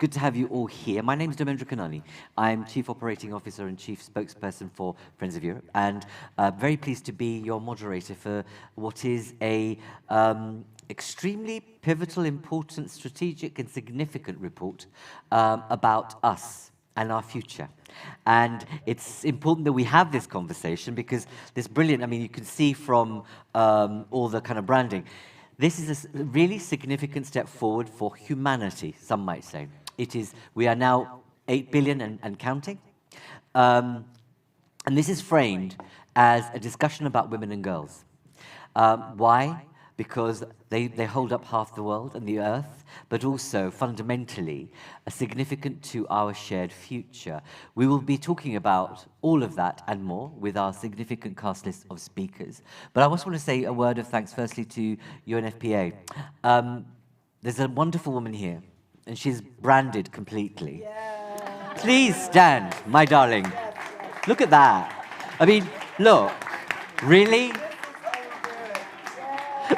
Good to have you all here. My name is Dharmendra Kanani. I'm Chief Operating Officer and Chief Spokesperson for Friends of Europe, and very pleased to be your moderator for what is a extremely pivotal, important, strategic and significant report about us and our future. And it's important that we have this conversation because this brilliant, I mean, you can see from all the kind of branding, this is a really significant step forward for humanity, some might say. It is, we are now 8 billion and counting. And this is framed as a discussion about women and girls. Why? Because they hold up half the world and the earth, but also fundamentally significant to our shared future. We will be talking about all of that and more with our significant cast list of speakers. But I just want to say a word of thanks firstly to UNFPA. There's a wonderful woman here, and she's branded completely. Yeah. Please stand, my darling. Yes. Look at that. I mean, look, really?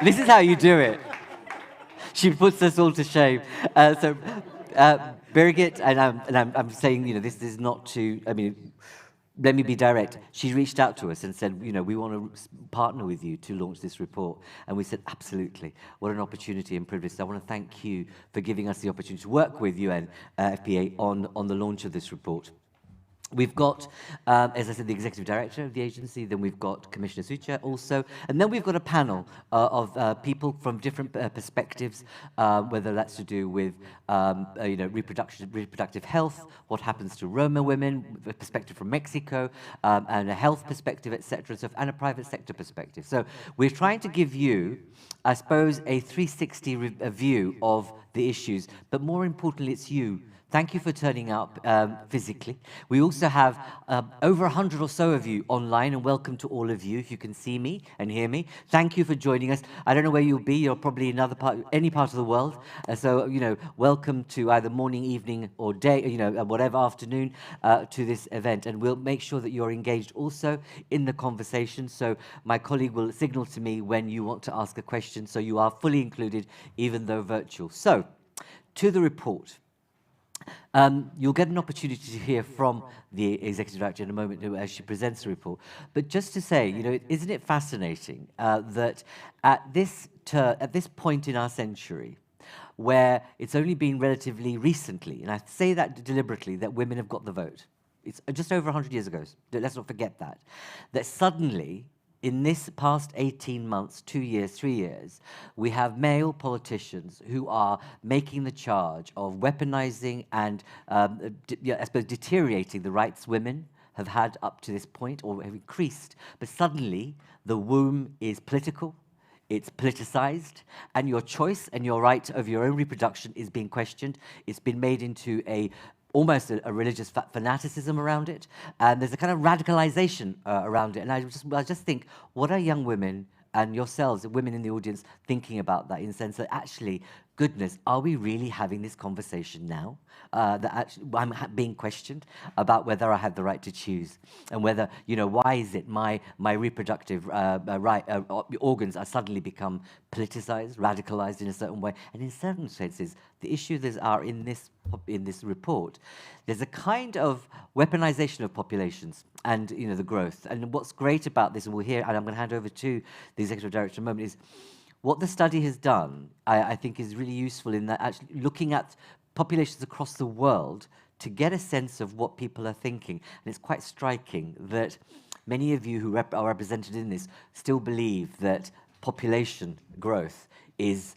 This is how you do it. She puts us all to shame. Birgit, and I'm saying, you know, this is not to, I mean, let me be direct. She reached out to us and said, you know, we want to partner with you to launch this report. And we said, absolutely. What an opportunity and privilege. So I want to thank you for giving us the opportunity to work with UNFPA on the launch of this report. We've got, as I said, the executive director of the agency, then we've got Commissioner Šuica also, and then we've got a panel of people from different perspectives, whether that's to do with you know, reproductive health, what happens to Roma women, a perspective from Mexico, and a health perspective, etc., so, and a private sector perspective. So we're trying to give you, I suppose, a 360 view of the issues, but more importantly, it's you. Thank you for turning up physically. We also have over 100 or so of you online, and welcome to all of you, if you can see me and hear me. Thank you for joining us. I don't know where you'll be. You're probably in any part of the world. So, you know, welcome to either morning, evening, or day, you know, whatever afternoon to this event. And we'll make sure that you're engaged also in the conversation. So my colleague will signal to me when you want to ask a question, so you are fully included, even though virtual. So, to the report. You'll get an opportunity to hear from the Executive Director in a moment as she presents the report. But just to say, you know, isn't it fascinating that at this point in our century, where it's only been relatively recently, and I say that deliberately, that women have got the vote. It's just over 100 years ago, let's not forget that suddenly, in this past 18 months, 2 years, 3 years, we have male politicians who are making the charge of weaponizing and, I suppose, deteriorating the rights women have had up to this point, or have increased. But suddenly, the womb is political, it's politicized, and your choice and your right of your own reproduction is being questioned. It's been made into almost a religious fanaticism around it, and there's a kind of radicalization around it. And I just think, what are young women and yourselves, women in the audience, thinking about that, in the sense that actually, goodness, are we really having this conversation now? That actually I'm being questioned about whether I have the right to choose, and whether, you know, why is it my reproductive organs are suddenly become politicized, radicalized in a certain way, and in certain senses, the issues are in this report. There's a kind of weaponization of populations and, you know, the growth. And what's great about this, and we'll hear, and I'm going to hand over to the Executive Director in a moment, is what the study has done, I think, is really useful in that actually looking at populations across the world to get a sense of what people are thinking. And it's quite striking that many of you who are represented in this still believe that population growth is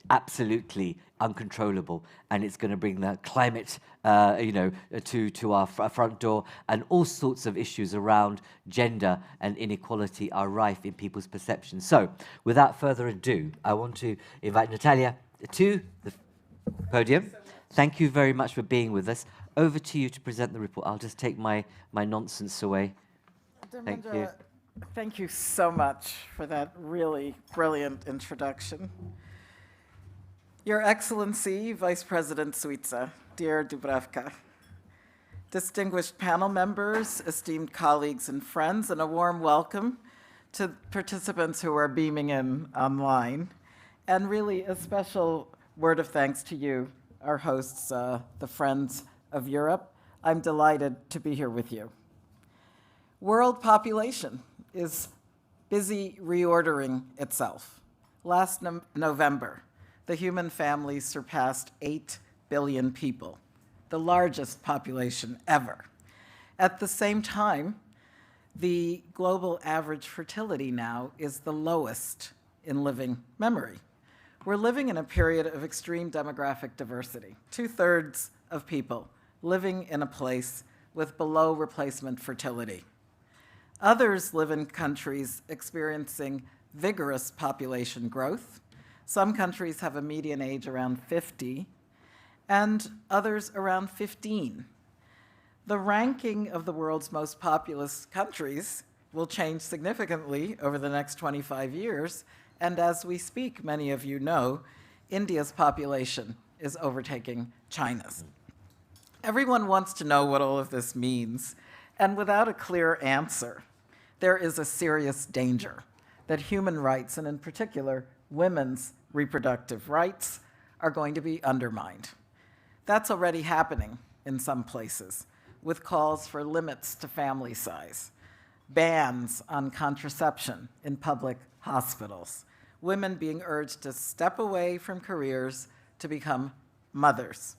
absolutely uncontrollable, and it's going to bring the climate, you know, to our front door, and all sorts of issues around gender and inequality are rife in people's perceptions. So, without further ado, I want to invite Natalia to the podium. Thank you very much for being with us. Over to you to present the report. I'll just take my nonsense away. Thank you. Thank you so much for that really brilliant introduction. Your Excellency, Vice President Šuica, dear Dubravka, distinguished panel members, esteemed colleagues and friends, and a warm welcome to participants who are beaming in online, and really a special word of thanks to you, our hosts, the Friends of Europe. I'm delighted to be here with you. World population is busy reordering itself. Last November, the human family surpassed 8 billion people, the largest population ever. At the same time, the global average fertility now is the lowest in living memory. We're living in a period of extreme demographic diversity. 2/3 of people living in a place with below replacement fertility. Others live in countries experiencing vigorous population growth. Some countries have a median age around 50, and others around 15. The ranking of the world's most populous countries will change significantly over the next 25 years, and as we speak, many of you know, India's population is overtaking China's. Everyone wants to know what all of this means, and without a clear answer, there is a serious danger that human rights, and in particular, women's reproductive rights, are going to be undermined. That's already happening in some places, with calls for limits to family size, bans on contraception in public hospitals, women being urged to step away from careers to become mothers.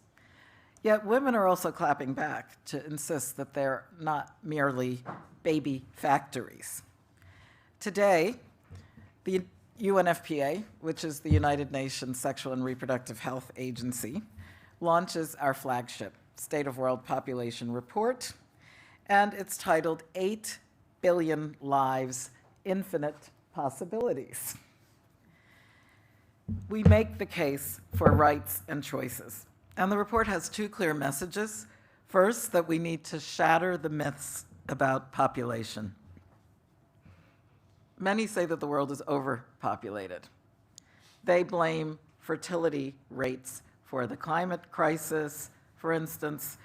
Yet women are also clapping back to insist that they're not merely baby factories. Today, the UNFPA, which is the United Nations Sexual and Reproductive Health Agency, launches our flagship State of World Population Report, and it's titled 8 Billion Lives, Infinite Possibilities. We make the case for rights and choices, and the report has two clear messages. First, that we need to shatter the myths about population. Many say that the world is overpopulated. They blame fertility rates for the climate crisis, for instance,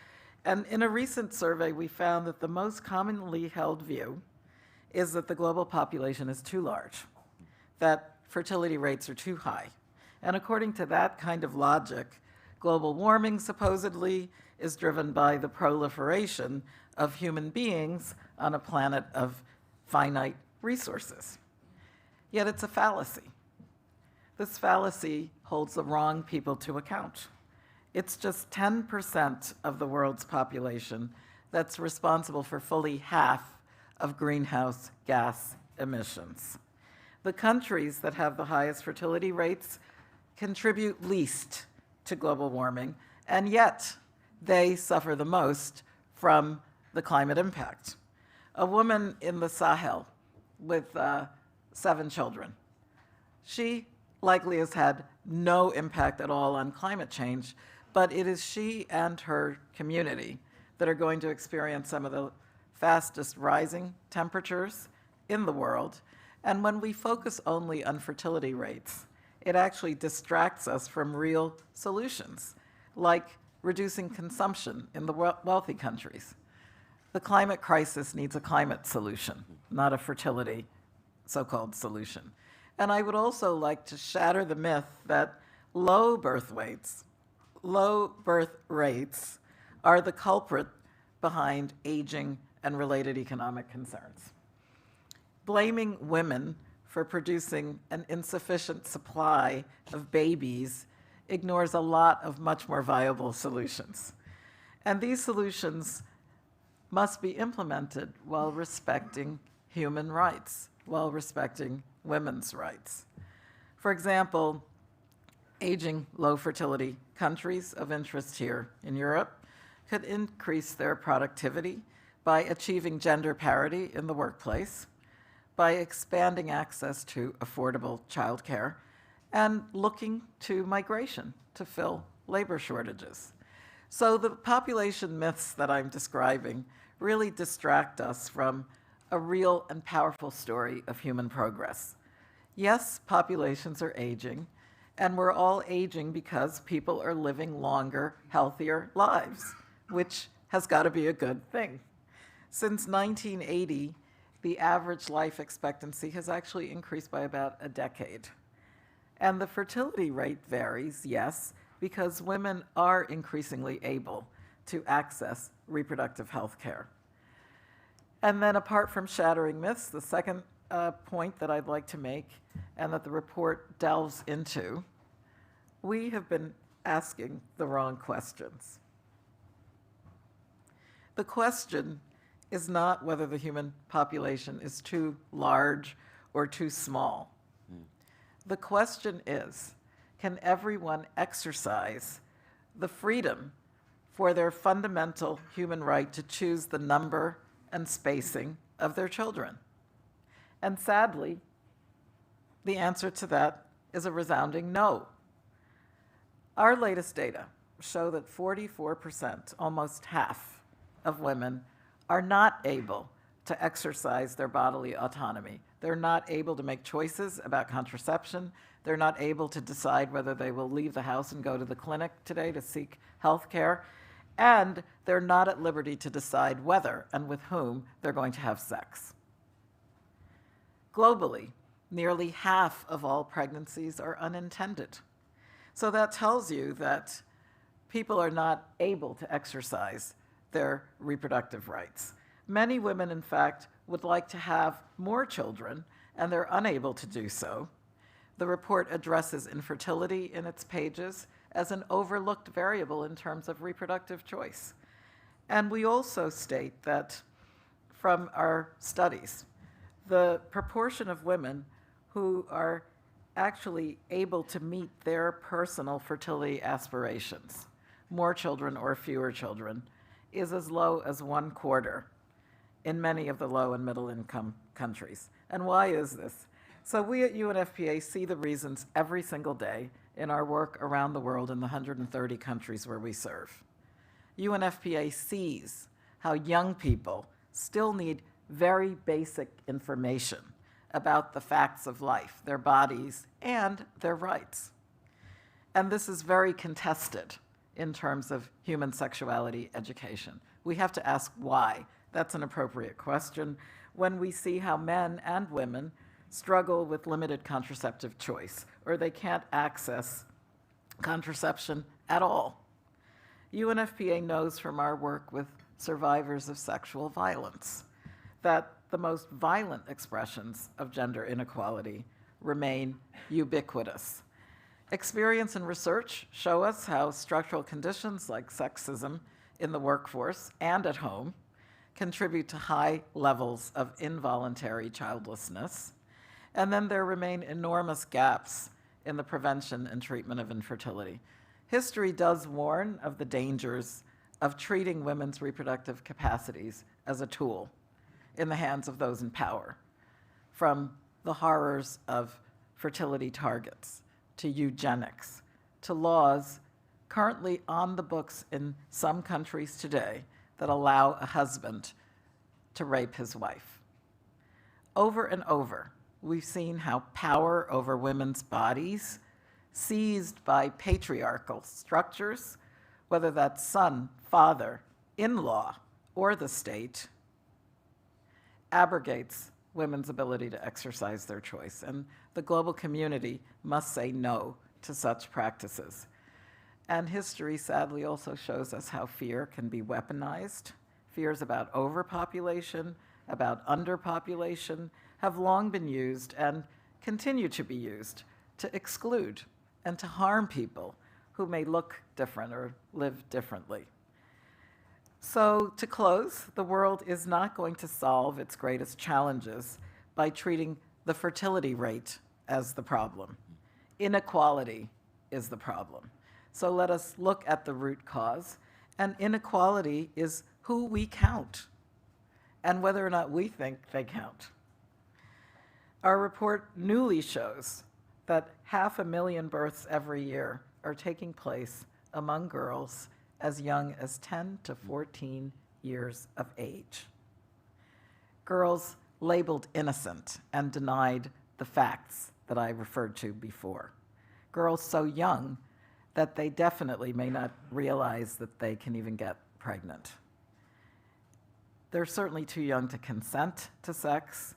and in a recent survey, we found that the most commonly held view is that the global population is too large, that fertility rates are too high. And according to that kind of logic, global warming supposedly is driven by the proliferation of human beings on a planet of finite resources. Yet it's a fallacy. This fallacy holds the wrong people to account. It's just 10% of the world's population that's responsible for fully half of greenhouse gas emissions. The countries that have the highest fertility rates contribute least to global warming, and yet they suffer the most from the climate impact. A woman in the Sahel with 7 children, she likely has had no impact at all on climate change, but it is she and her community that are going to experience some of the fastest rising temperatures in the world. And when we focus only on fertility rates, it actually distracts us from real solutions, like reducing consumption in the wealthy countries. The climate crisis needs a climate solution, not a fertility so-called solution. And I would also like to shatter the myth that low birth rates are the culprit behind aging and related economic concerns. Blaming women for producing an insufficient supply of babies ignores a lot of much more viable solutions. And these solutions must be implemented while respecting human rights, while respecting women's rights. For example, aging low fertility countries of interest here in Europe could increase their productivity by achieving gender parity in the workplace, by expanding access to affordable childcare, and looking to migration to fill labor shortages. So the population myths that I'm describing really distract us from a real and powerful story of human progress. Yes, populations are aging, and we're all aging because people are living longer, healthier lives, which has got to be a good thing. Since 1980, the average life expectancy has actually increased by about a decade. And the fertility rate varies, yes, because women are increasingly able to access reproductive health care. And then apart from shattering myths, the second point that I'd like to make and that the report delves into, we have been asking the wrong questions. The question is not whether the human population is too large or too small. The question is, can everyone exercise the freedom for their fundamental human right to choose the number and spacing of their children? And sadly, the answer to that is a resounding no. Our latest data show that 44%, almost half of women, are not able to exercise their bodily autonomy. They're not able to make choices about contraception. They're not able to decide whether they will leave the house and go to the clinic today to seek health care. And they're not at liberty to decide whether and with whom they're going to have sex. Globally, nearly half of all pregnancies are unintended. So that tells you that people are not able to exercise their reproductive rights. Many women, in fact, would like to have more children, and they're unable to do so. The report addresses infertility in its pages as an overlooked variable in terms of reproductive choice. And we also state that from our studies, the proportion of women who are actually able to meet their personal fertility aspirations, more children or fewer children, is as low as 1/4 in many of the low and middle income countries. And why is this? So we at UNFPA see the reasons every single day in our work around the world in the 130 countries where we serve. UNFPA sees how young people still need very basic information about the facts of life, their bodies, and their rights. And this is very contested in terms of human sexuality education. We have to ask why. That's an appropriate question when we see how men and women struggle with limited contraceptive choice, or they can't access contraception at all. UNFPA knows from our work with survivors of sexual violence that the most violent expressions of gender inequality remain ubiquitous. Experience and research show us how structural conditions like sexism in the workforce and at home contribute to high levels of involuntary childlessness. And then there remain enormous gaps in the prevention and treatment of infertility. History does warn of the dangers of treating women's reproductive capacities as a tool in the hands of those in power, from the horrors of fertility targets to eugenics to laws currently on the books in some countries today that allow a husband to rape his wife. Over and over, we've seen how power over women's bodies, seized by patriarchal structures, whether that's son, father, in-law, or the state, abrogates women's ability to exercise their choice. And the global community must say no to such practices. And history sadly also shows us how fear can be weaponized. Fears about overpopulation, about underpopulation, have long been used and continue to be used to exclude and to harm people who may look different or live differently. So to close, the world is not going to solve its greatest challenges by treating the fertility rate as the problem. Inequality is the problem. So let us look at the root cause, and inequality is who we count and whether or not we think they count. Our report newly shows that 500,000 births every year are taking place among girls as young as 10 to 14 years of age. Girls labeled innocent and denied the facts that I referred to before. Girls so young that they definitely may not realize that they can even get pregnant. They're certainly too young to consent to sex,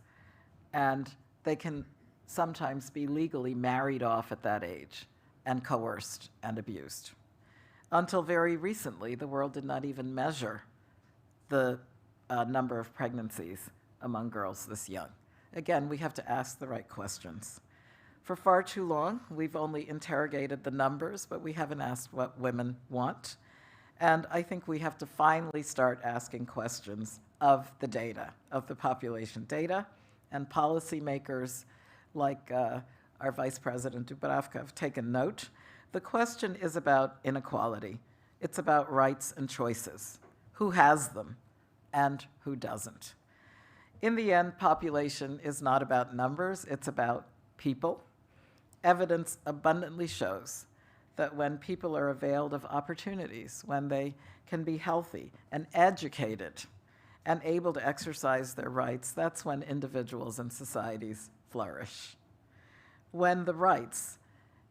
and they can sometimes be legally married off at that age. and coerced and abused. Until very recently, the world did not even measure the number of pregnancies among girls this young. Again, we have to ask the right questions. For far too long, we've only interrogated the numbers, but we haven't asked what women want. And I think we have to finally start asking questions of the data, of the population data, and policymakers like our Vice President Dubravka have taken note. The question is about inequality. It's about rights and choices. Who has them and who doesn't? In the end, population is not about numbers, it's about people. Evidence abundantly shows that when people are availed of opportunities, when they can be healthy and educated and able to exercise their rights, that's when individuals and societies flourish. When the rights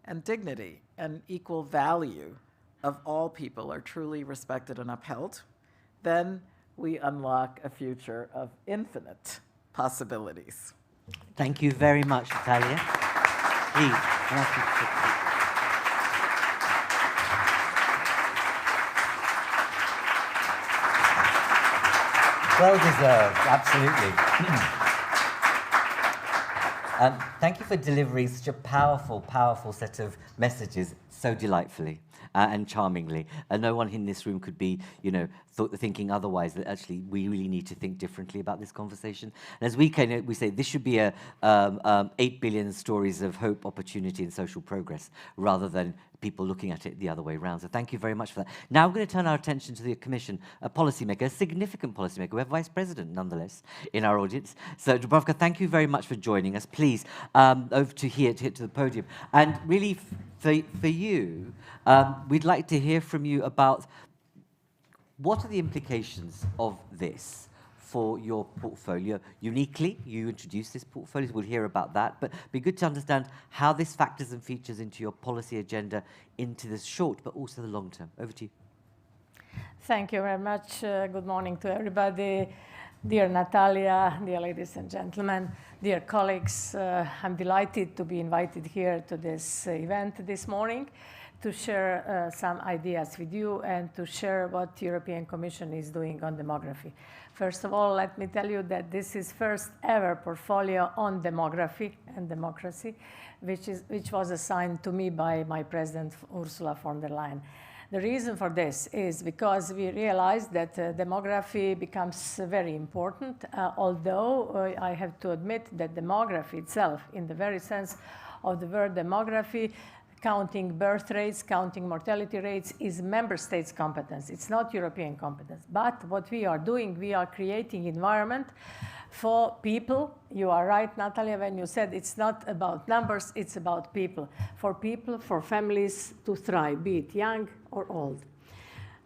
and dignity and equal value of all people are truly respected and upheld, then we unlock a future of infinite possibilities. Thank you very much, Natalia. Please, can I ask you to sit, please? Well deserved, absolutely. Thank you for delivering such a powerful, powerful set of messages so delightfully and charmingly. No one in this room could be, thinking otherwise, that actually we really need to think differently about this conversation. And as we say, this should be 8 billion stories of hope, opportunity, and social progress, rather than people looking at it the other way around. So thank you very much for that. Now we're going to turn our attention to the Commission, a policymaker, a significant policymaker. We have Vice President, nonetheless, in our audience. So Dubravka, thank you very much for joining us. Please, over to here, to the podium. And really, for you, we'd like to hear from you about what are the implications of this for your portfolio. Uniquely, you introduced this portfolio, so we'll hear about that, but it'd be good to understand how this factors and features into your policy agenda into the short, but also the long term. Over to you. Thank you very much. Good morning to everybody. Dear Natalia, dear ladies and gentlemen, dear colleagues, I'm delighted to be invited here to this event this morning to share some ideas with you and to share what the European Commission is doing on demography. First of all, let me tell you that this is first ever portfolio on demography and democracy, which was assigned to me by my President Ursula von der Leyen. The reason for this is because we realized that demography becomes very important, although I have to admit that demography itself, in the very sense of the word demography, counting birth rates, counting mortality rates, is member states' competence. It's not European competence. But what we are doing, we are creating environment for people. You are right, Natalia, when you said it's not about numbers, it's about people, for families to thrive, be it young or old.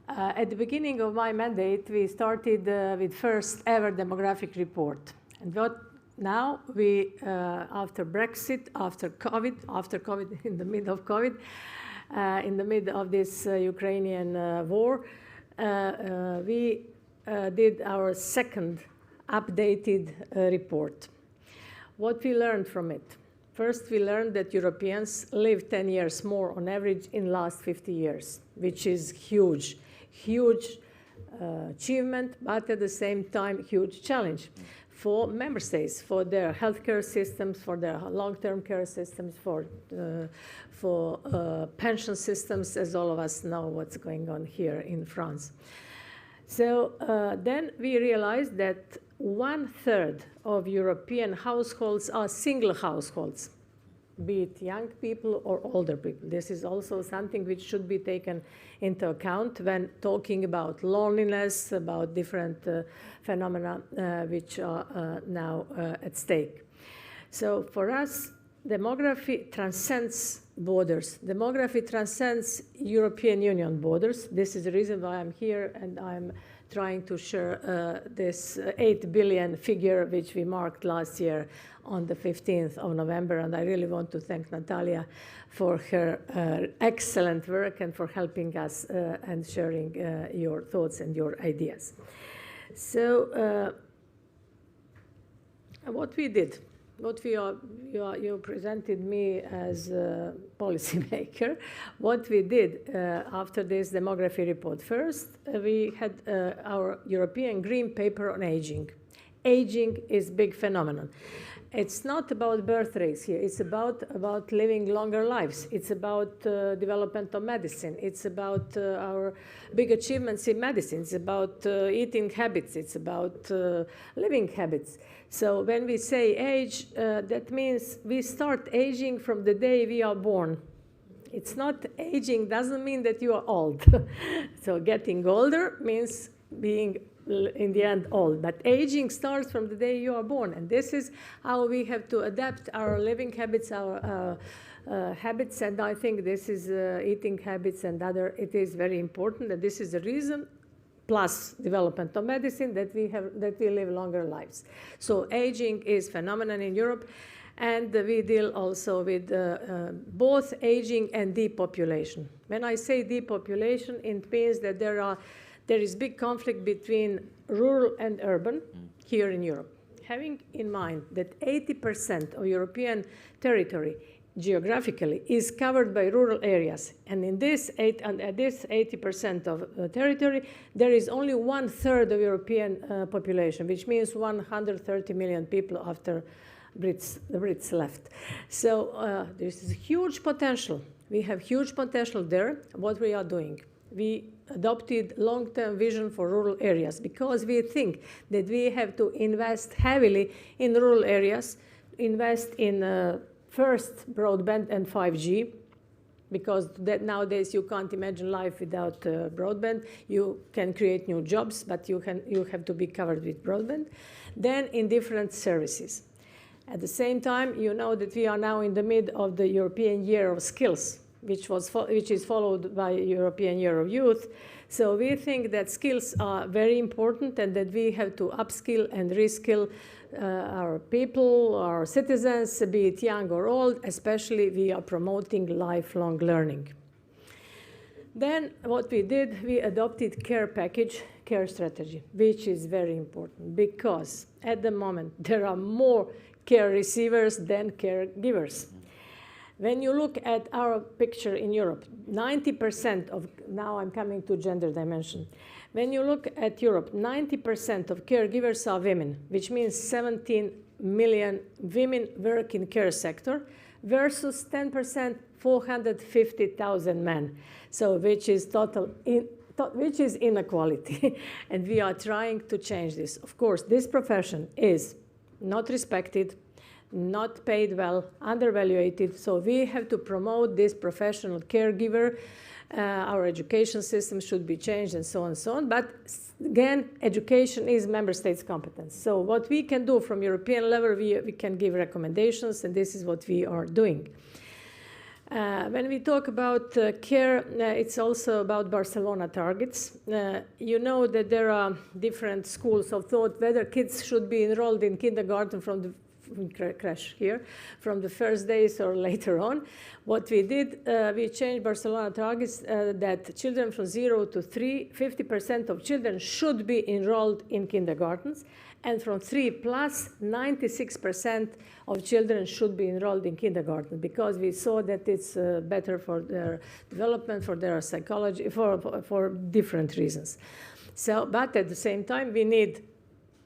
At the beginning of my mandate, we started with first ever demographic report. And what now we, after Brexit, after COVID, in the middle of COVID, in the middle of this Ukrainian war, we did our second updated report. What we learned from it? First, we learned that Europeans live 10 years more on average in last 50 years, which is huge achievement, but at the same time, huge challenge for member states, for their healthcare systems, for their long-term care systems, for pension systems, as all of us know what's going on here in France. So then we realized that 1/3 of European households are single households, be it young people or older people. This is also something which should be taken into account when talking about loneliness, about different phenomena which are now at stake. So for us, demography transcends borders. Demography transcends European Union borders. This is the reason why I'm here, and I'm trying to share this 8 billion figure which we marked last year on the 15th of November. And I really want to thank Natalia for her excellent work and for helping us and sharing your thoughts and your ideas. So what we did, what you presented me as a policymaker. What we did after this demography report, first we had our European Green Paper on aging. Aging is a big phenomenon. It's not about birth rates here. It's about living longer lives. It's about development of medicine. It's about our big achievements in medicine. It's about eating habits. It's about living habits. So when we say age, that means we start aging from the day we are born. It's not aging doesn't mean that you are old. So getting older means being in the end old, but aging starts from the day you are born, and this is how we have to adapt our living habits, our habits, and I think this is eating habits and other, it is very important, and this is the reason, plus development of medicine, that we live longer lives. So aging is phenomenon in Europe, and we deal also with both aging and depopulation. When I say depopulation, it means that there is big conflict between rural and urban here in Europe. Having in mind that 80% of European territory geographically is covered by rural areas, and in this 80% of territory, there is only 1/3 of European population, which means 130 million people after the Brits left. So this is huge potential. We have huge potential there. What we are doing? We adopted long-term vision for rural areas because we think that we have to invest heavily in rural areas, invest in first broadband and 5G, because nowadays you can't imagine life without broadband. You can create new jobs, but you have to be covered with broadband. Then in different services. At the same time, you know that we are now in the mid of the European Year of Skills, which is followed by European Year of Youth. So we think that skills are very important and that we have to upskill and reskill our people, our citizens, be it young or old, especially we are promoting lifelong learning. Then what we did, we adopted care package, care strategy, which is very important because at the moment there are more care receivers than caregivers. When you look at our picture in Europe, 90% of, now I'm coming to gender dimension. When you look at Europe, 90% of caregivers are women, which means 17 million women work in care sector versus 10%, 450,000 men. So which is which is inequality. And we are trying to change this. Of course, this profession is not respected, not paid well, undervaluated. So we have to promote this professional caregiver. Our education system should be changed and so on and so on. But again, education is member states' competence. So what we can do from European level, we can give recommendations, and this is what we are doing. When we talk about care, it's also about Barcelona targets. You know that there are different schools of thought whether kids should be enrolled in kindergarten from the crash here, from the first days or later on. What we did, we changed Barcelona targets that children from 0 to 3, 50% of children should be enrolled in kindergartens, and from 3 plus, 96% of children should be enrolled in kindergarten because we saw that it's better for their development, for their psychology, for different reasons. So, but at the same time, we need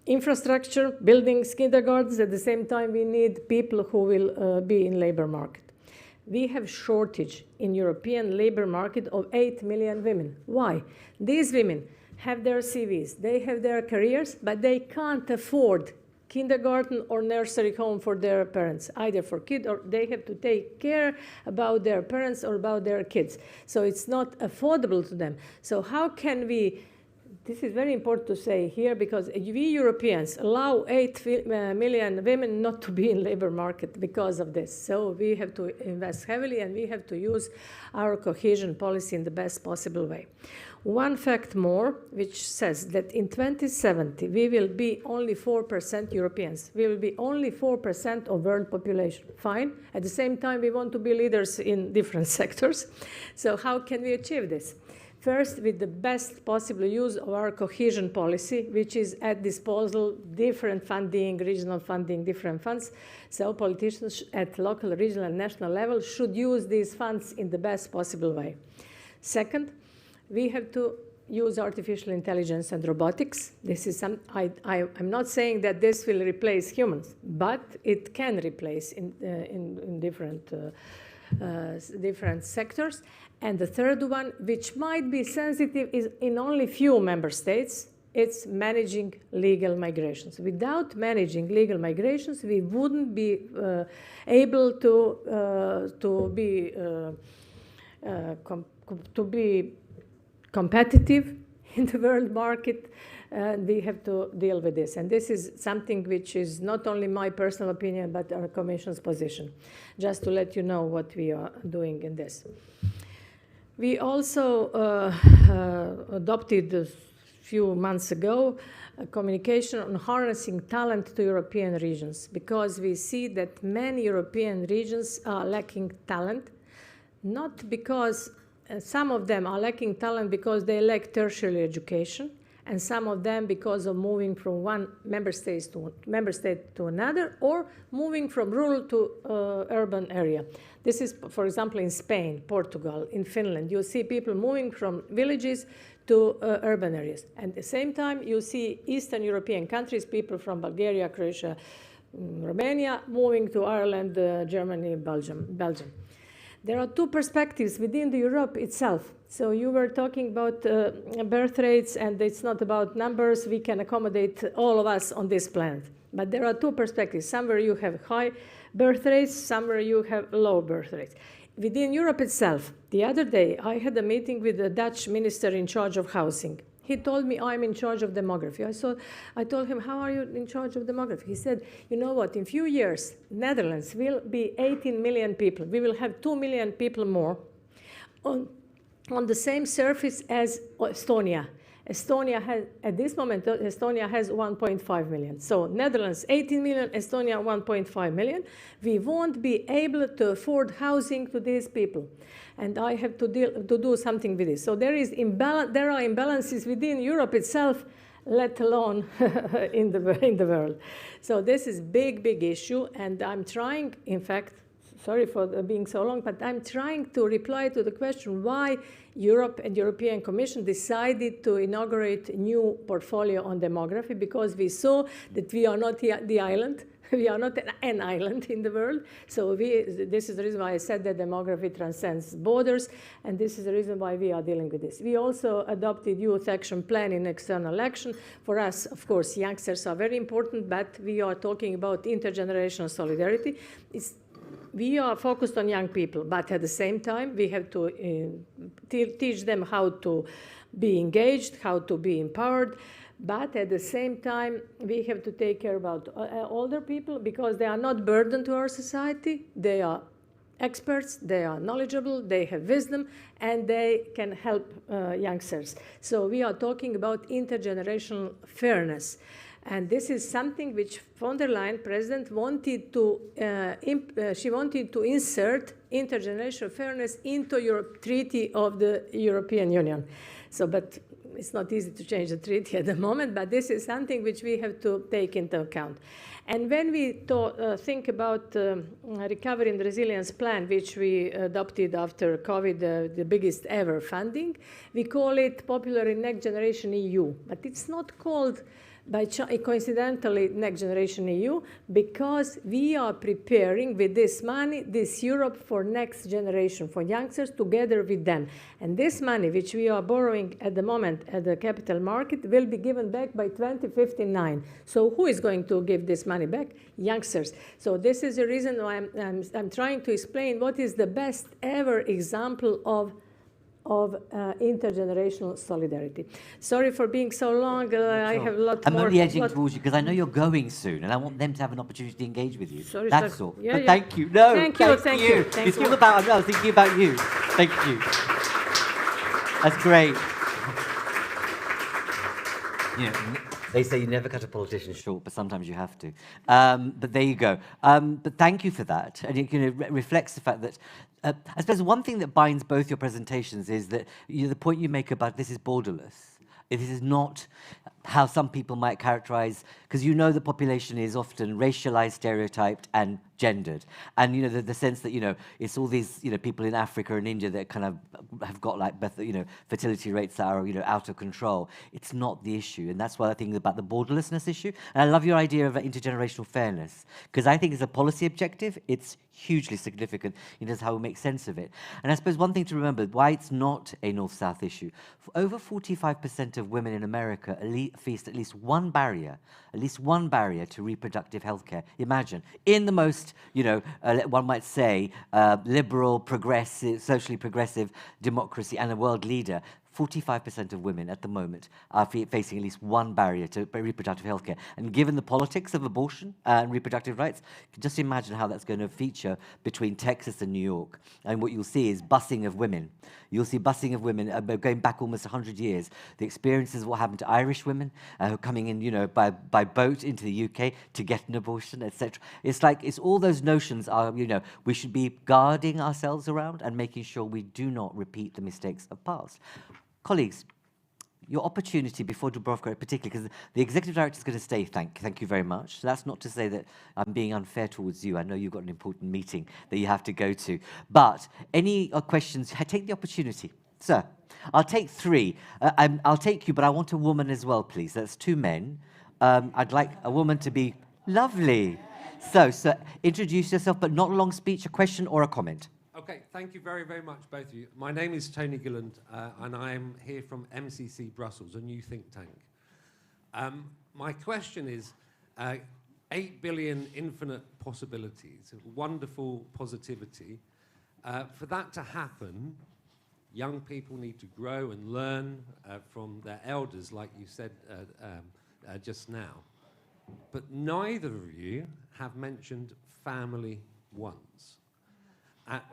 infrastructure, buildings, kindergartens. At the same time, we need people who will be in labor market. We have shortage in European labor market of 8 million women. Why? These women have their CVs, they have their careers, but they can't afford kindergarten or nursery home for their parents, either for kids or they have to take care about their parents or about their kids. So it's not affordable to them. So how can we, this is very important to say here because we Europeans allow 8 million women not to be in labor market because of this. So we have to invest heavily and we have to use our cohesion policy in the best possible way. One fact more, which says that in 2070, we will be only 4% Europeans. We will be only 4% of world population. Fine. At the same time, we want to be leaders in different sectors. So how can we achieve this? First, with the best possible use of our cohesion policy, which is at disposal, different funding, regional funding, different funds. So politicians at local, regional, and national level should use these funds in the best possible way. Second, we have to use artificial intelligence and robotics. This is I'm not saying that this will replace humans, but it can replace in different sectors. And the third one, which might be sensitive, is in only few member states. It's managing legal migrations. Without managing legal migrations, we wouldn't be able to be competitive in the world market, and we have to deal with this. And this is something which is not only my personal opinion, but our Commission's position, just to let you know what we are doing in this. We also adopted a few months ago a communication on harnessing talent to European regions, because we see that many European regions are lacking talent, not because some of them are lacking talent because they lack tertiary education, and some of them because of moving from one member state to another, or moving from rural to urban area. This is, for example, in Spain, Portugal, in Finland. You see people moving from villages to urban areas. And at the same time, you see Eastern European countries, people from Bulgaria, Croatia, Romania, moving to Ireland, Germany, Belgium. There are two perspectives within the Europe itself. So you were talking about birth rates, and it's not about numbers. We can accommodate all of us on this planet. But there are two perspectives. Somewhere you have high birth rates, somewhere you have low birth rates. Within Europe itself, the other day, I had a meeting with the Dutch minister in charge of housing. He told me, I'm in charge of demography. I told him, how are you in charge of demography? He said, you know what, in a few years, Netherlands will be 18 million people. We will have 2 million people more on the same surface as Estonia. Estonia has, at this moment, Estonia has 1.5 million. So Netherlands, 18 million, Estonia, 1.5 million. We won't be able to afford housing to these people. And I have to do something with this. So there are imbalances within Europe itself, let alone in the world. So this is big issue, and I'm trying, in fact, sorry for being so long, but I'm trying to reply to the question why Europe and European Commission decided to inaugurate a new portfolio on demography, because we saw that we are not the island. We are not an island in the world. So this is the reason why I said that demography transcends borders, and this is the reason why we are dealing with this. We also adopted Youth Action Plan in external action. For us, of course, youngsters are very important, but we are talking about intergenerational solidarity. We are focused on young people, but at the same time, we have to teach them how to be engaged, how to be empowered. But at the same time, we have to take care about older people, because they are not burden to our society. They are experts, they are knowledgeable, they have wisdom, and they can help youngsters. So we are talking about intergenerational fairness. And this is something which von der Leyen, President, wanted to, she wanted to insert intergenerational fairness into your treaty of the European Union. So, but it's not easy to change the treaty at the moment, but this is something which we have to take into account. And when we think about Recovery and Resilience Plan, which we adopted after COVID, the biggest ever funding, we call it popularly Next Generation EU, but it's not called coincidentally Next Generation EU, because we are preparing with this money, this Europe for next generation, for youngsters, together with them. And this money, which we are borrowing at the moment at the capital market, will be given back by 2059. So who is going to give this money back? Youngsters. So this is the reason why I'm trying to explain what is the best ever example of intergenerational solidarity. Sorry for being so long. I have a lot more. I'm only edging towards you because I know you're going soon, and I want them to have an opportunity to engage with you. Sorry, that's all. Yeah, but yeah. thank you. No, thank you. It's all about. I was thinking about you. Thank you. That's great. You know, They say you never cut a politician short, but sometimes you have to. But there you go. But thank you for that. And it reflects the fact that I suppose one thing that binds both your presentations is that the point you make about this is borderless. This is not how some people might characterize, because the population is often racialized, stereotyped, and gendered. And, the sense that, it's all these, people in Africa and India that kind of have got like, fertility rates that are, out of control. It's not the issue. And that's why I think about the borderlessness issue. And I love your idea of intergenerational fairness, because I think as a policy objective, it's hugely significant in terms of how we make sense of it. And I suppose one thing to remember, why it's not a North-South issue, over 45% of women in America face at least one barrier to reproductive health care. Imagine, in the most, one might say, liberal, progressive, socially progressive democracy and a world leader, 45% of women at the moment are facing at least one barrier to reproductive health care. And given the politics of abortion and reproductive rights, just imagine how that's going to feature between Texas and New York. And what you'll see is busing of women. You'll see busing of women going back almost 100 years. The experiences of what happened to Irish women who are coming in, by boat into the UK to get an abortion, etc. It's all those notions are, we should be guarding ourselves around and making sure we do not repeat the mistakes of past. Colleagues, your opportunity before Dubravka, particularly because the executive director is going to stay. Thank you very much. That's not to say that I'm being unfair towards you. I know you've got an important meeting that you have to go to. But any questions? Take the opportunity, sir. I'll take 3. I'll take you, but I want a woman as well, please. That's 2 men. I'd like a woman to be lovely. So, introduce yourself, but not a long speech, a question or a comment. Okay, thank you very, very much, both of you. My name is Tony Gilland, and I am here from MCC Brussels, a new think tank. My question is, 8 billion infinite possibilities, wonderful positivity. For that to happen, young people need to grow and learn from their elders, like you said just now. But neither of you have mentioned family once.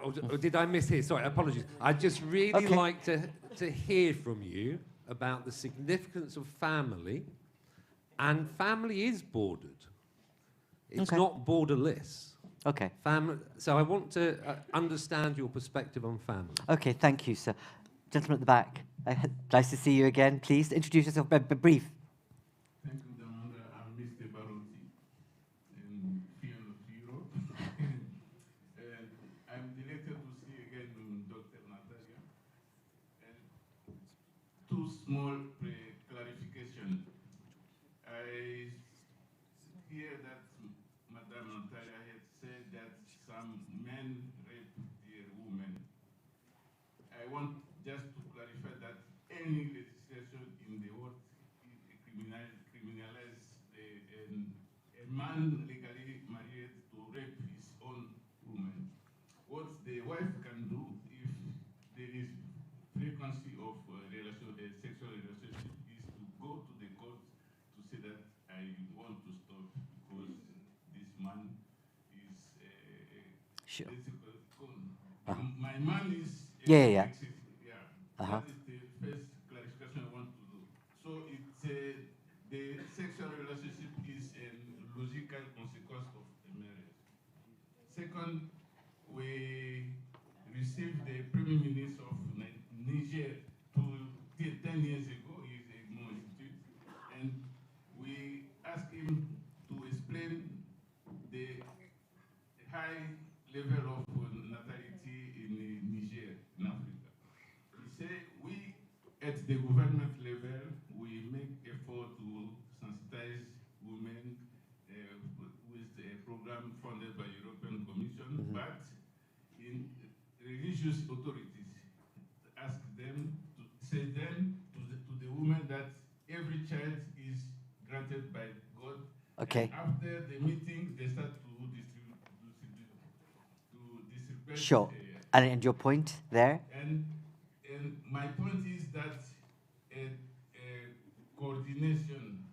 Or did I mishear? Sorry, apologies. I'd just really like to hear from you about the significance of family. And family is bordered. It's not borderless. Okay. So I want to understand your perspective on family. Okay, thank you, sir. Gentleman at the back. Nice to see you again. Please introduce yourself, brief. Thank you, Dharmendra. I'm Mr. Barotti, Piot of Europe. And I'm delighted to see again Dr. Natalia. And 2 small clarifications. I hear that Madame Natalia had said that some men rape their women. I want just to clarify that any legislation in the world criminalize a man legally married to rape his own woman. What the wife can do if there is frequency of sexual relationship is to go to the court to say that I want to stop because this man is Sure. My man is Yeah. That is the first clarification I want to do. So it's the sexual relationship is a logical consequence of the marriage. Second, we received the Prime Minister of Niger 10 years ago. He is a Egmont Institute, and we asked him to explain the high level of natality in Niger, in Africa. He said we, at the government level, we make effort to sensitize women with a program funded by European Commission, but in religious authorities, ask them to say them to the women that every child is granted by God. Okay. And after the meeting, they start to distribute. Sure. And your point there? And my point is that a coordination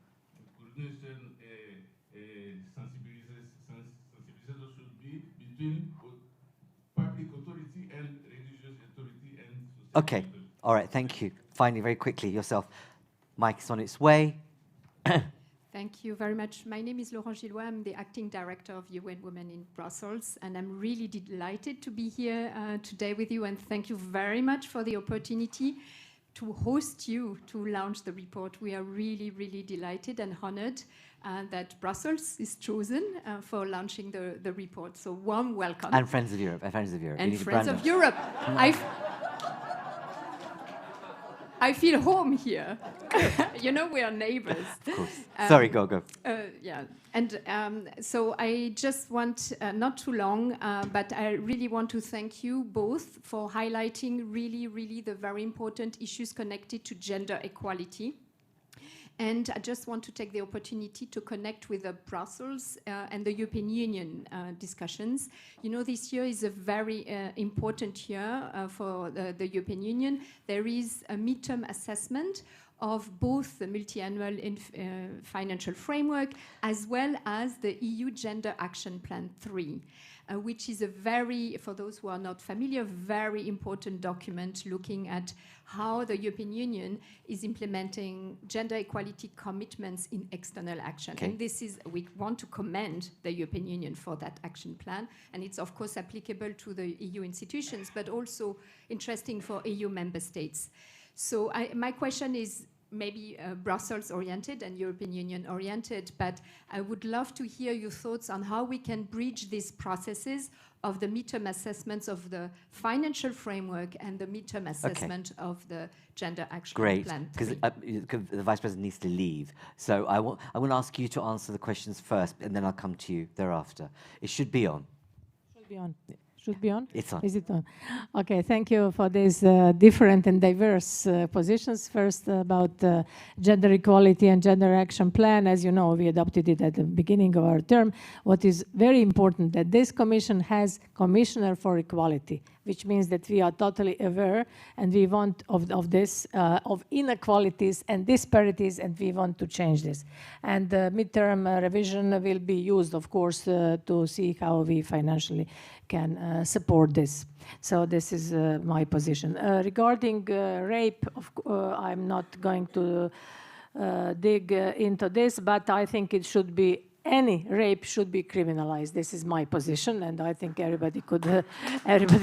sensibilization should be between public authority and religious authority and society. Okay. Authority. All right. Thank you. Finally, very quickly, yourself. Mic is on its way. Thank you very much. My name is Laurent Gillois. I'm the acting director of UN Women in Brussels, and I'm really delighted to be here today with you, and thank you very much for the opportunity to host you to launch the report. We are really, really delighted and honored that Brussels is chosen for launching the report. So warm welcome. And Friends of Europe, Friends of Europe. And Friends of Europe. I feel home here. You know, we are neighbors. Of course. Sorry, go. Yeah, and so I just want, not too long, but I really want to thank you both for highlighting really, really the very important issues connected to gender equality. And I just want to take the opportunity to connect with the Brussels and the European Union discussions. You know, this year is a very important year for the European Union. There is a midterm assessment of both the multi-annual financial framework as well as the EU Gender Action Plan 3. Which is a very, for those who are not familiar, very important document looking at how the European Union is implementing gender equality commitments in external action. Okay. And this is, we want to commend the European Union for that action plan. And it's of course applicable to the EU institutions, but also interesting for EU member states. So my question is, maybe Brussels-oriented and European Union-oriented, but I would love to hear your thoughts on how we can bridge these processes of the midterm assessments of the financial framework and the midterm assessment of the Gender Action Plan 3. Great, because the Vice President needs to leave. So I want to ask you to answer the questions first, and then I'll come to you thereafter. It should be on. Should be on. Should be on? It's on. Is it on? Okay, thank you for these different and diverse positions. First, about gender equality and gender action plan. As you know, we adopted it at the beginning of our term. What is very important that this commission has Commissioner for Equality, which means that we are totally aware and we want of this, of inequalities and disparities, and we want to change this. And the midterm revision will be used, of course, to see how we financially can support this. So this is my position. Regarding rape, I'm not going to dig into this, but I think it should be, any rape should be criminalized. This is my position, and I think everybody could, and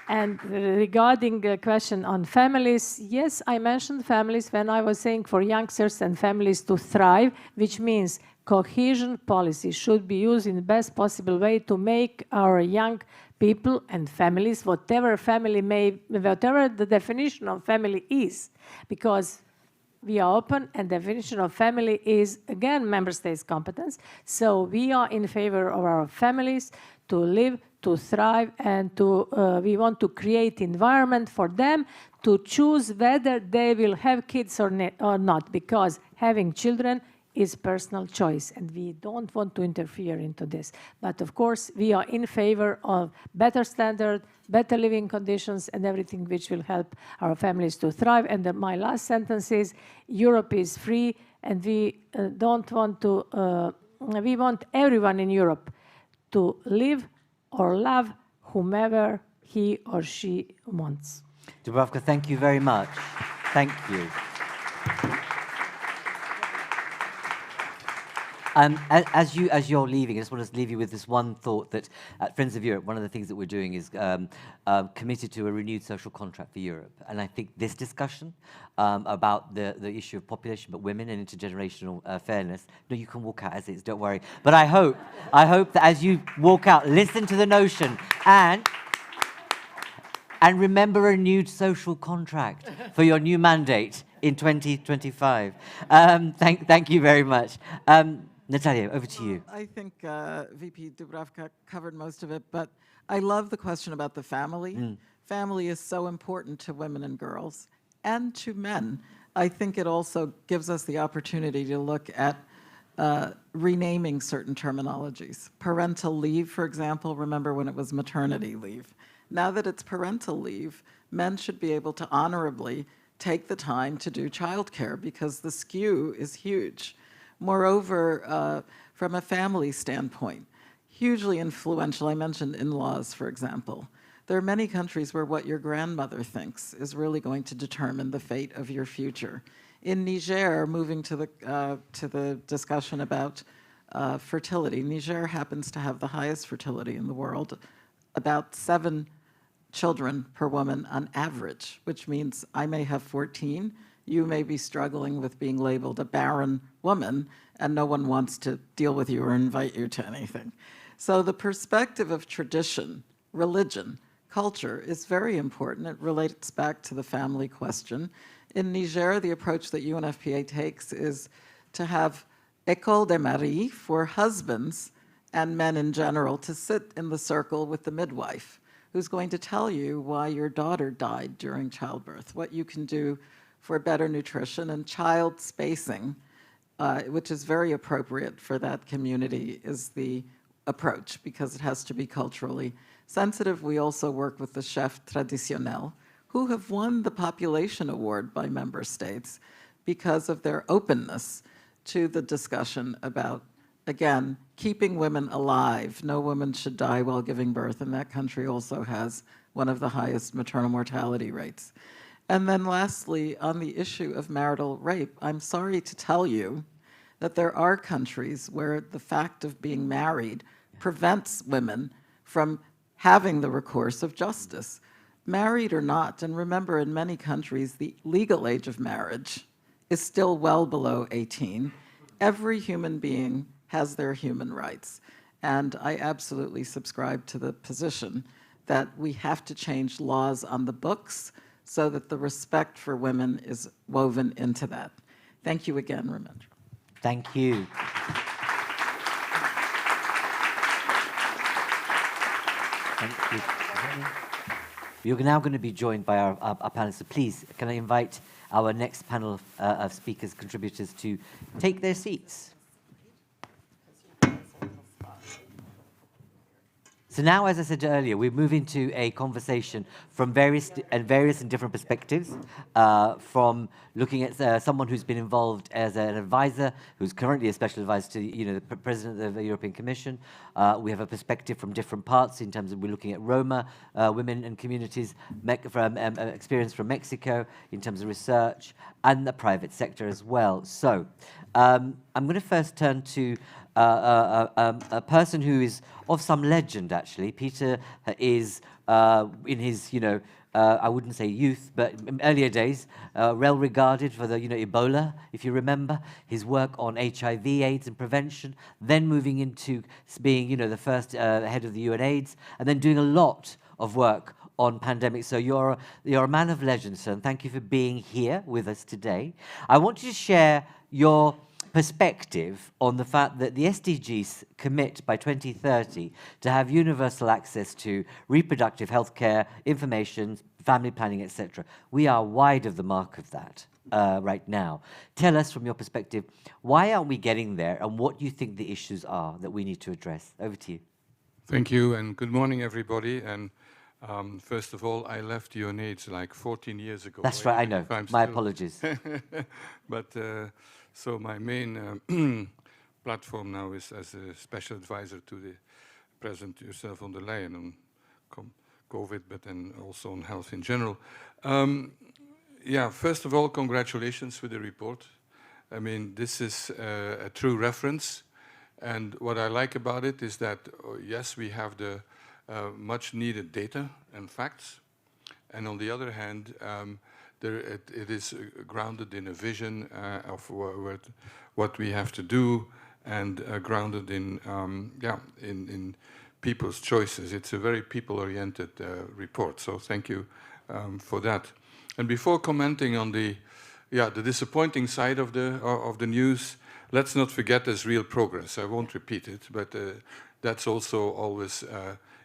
and regarding the question on families, yes, I mentioned families when I was saying for youngsters and families to thrive, which means cohesion policy should be used in the best possible way to make our young people and families, whatever the definition of family is, because we are open and definition of family is, again, member states' competence. So we are in favor of our families to live, to thrive, and to we want to create environment for them to choose whether they will have kids or not, because having children is personal choice, and we don't want to interfere into this. But of course, we are in favor of better standard, better living conditions, and everything which will help our families to thrive. And my last sentence is, Europe is free, and we don't want to, we want everyone in Europe to live or love whomever he or she wants. Dubravka, thank you very much. Thank you. As you're leaving, I just want to leave you with this one thought that at Friends of Europe, one of the things that we're doing is committed to a renewed social contract for Europe. And I think this discussion about the issue of population, but women and intergenerational fairness, no, you can walk out as is, don't worry. But I hope that as you walk out, listen to the notion and remember a renewed social contract for your new mandate in 2025. Thank you very much. Natalia, over to you. I think VP Dubravka covered most of it, but I love the question about the family. Family is so important to women and girls and to men. I think it also gives us the opportunity to look at renaming certain terminologies. Parental leave, for example, remember when it was maternity leave. Now that it's parental leave, men should be able to honorably take the time to do childcare because the skew is huge. Moreover, from a family standpoint, hugely influential. I mentioned in-laws, for example. There are many countries where what your grandmother thinks is really going to determine the fate of your future. In Niger, moving to the discussion about fertility, Niger happens to have the highest fertility in the world, about 7 children per woman on average, which means I may have 14, you may be struggling with being labeled a barren woman, and no one wants to deal with you or invite you to anything. So the perspective of tradition, religion, culture is very important. It relates back to the family question. In Niger, the approach that UNFPA takes is to have école des maris for husbands and men in general to sit in the circle with the midwife, who's going to tell you why your daughter died during childbirth, what you can do for better nutrition and child spacing, which is very appropriate for that community, is the approach because it has to be culturally sensitive. We also work with the chefs traditionnels, who have won the population award by member states because of their openness to the discussion about, again, keeping women alive. No woman should die while giving birth, and that country also has one of the highest maternal mortality rates. And then lastly, on the issue of marital rape, I'm sorry to tell you that there are countries where the fact of being married prevents women from having the recourse of justice, married or not. And remember, in many countries, the legal age of marriage is still well below 18. Every human being has their human rights. And I absolutely subscribe to the position that we have to change laws on the books so that the respect for women is woven into that. Thank you again, Dharmendra. Thank you. Thank you. You're now going to be joined by our panelists. So please, can I invite our next panel of speakers, contributors, to take their seats? So now, as I said earlier, we're moving to a conversation from various and different perspectives, from looking at someone who's been involved as an advisor, who's currently a special advisor to the President of the European Commission. We have a perspective from different parts in terms of we're looking at Roma women and communities, from experience from Mexico in terms of research, and the private sector as well. So I'm going to first turn to a person who is of some legend, actually. Peter is in his, I wouldn't say youth, but earlier days, well regarded for the, Ebola, if you remember, his work on HIV, AIDS and prevention, then moving into being, the first head of the UNAIDS, and then doing a lot of work on pandemics. So you're a man of legend, sir, and thank you for being here with us today. I want you to share your perspective on the fact that the SDGs commit by 2030 to have universal access to reproductive health care, information, family planning, etc. We are wide of the mark of that right now. Tell us from your perspective, why aren't we getting there, and what you think the issues are that we need to address? Over to you. Thank you, and good morning, everybody. And first of all, I left UNAIDS like 14 years ago. That's right, I know. My apologies. But so my main platform now is as a special advisor to the President Ursula von der Leyen on COVID, but then also on health in general. Yeah, first of all, congratulations with the report. I mean, this is a true reference. And what I like about it is that, yes, we have the much needed data and facts. And on the other hand, it is grounded in a vision of what we have to do, and grounded in in people's choices. It's a very people-oriented report. So thank you for that. And before commenting on the disappointing side of the news, let's not forget there's real progress. I won't repeat it, but that's also always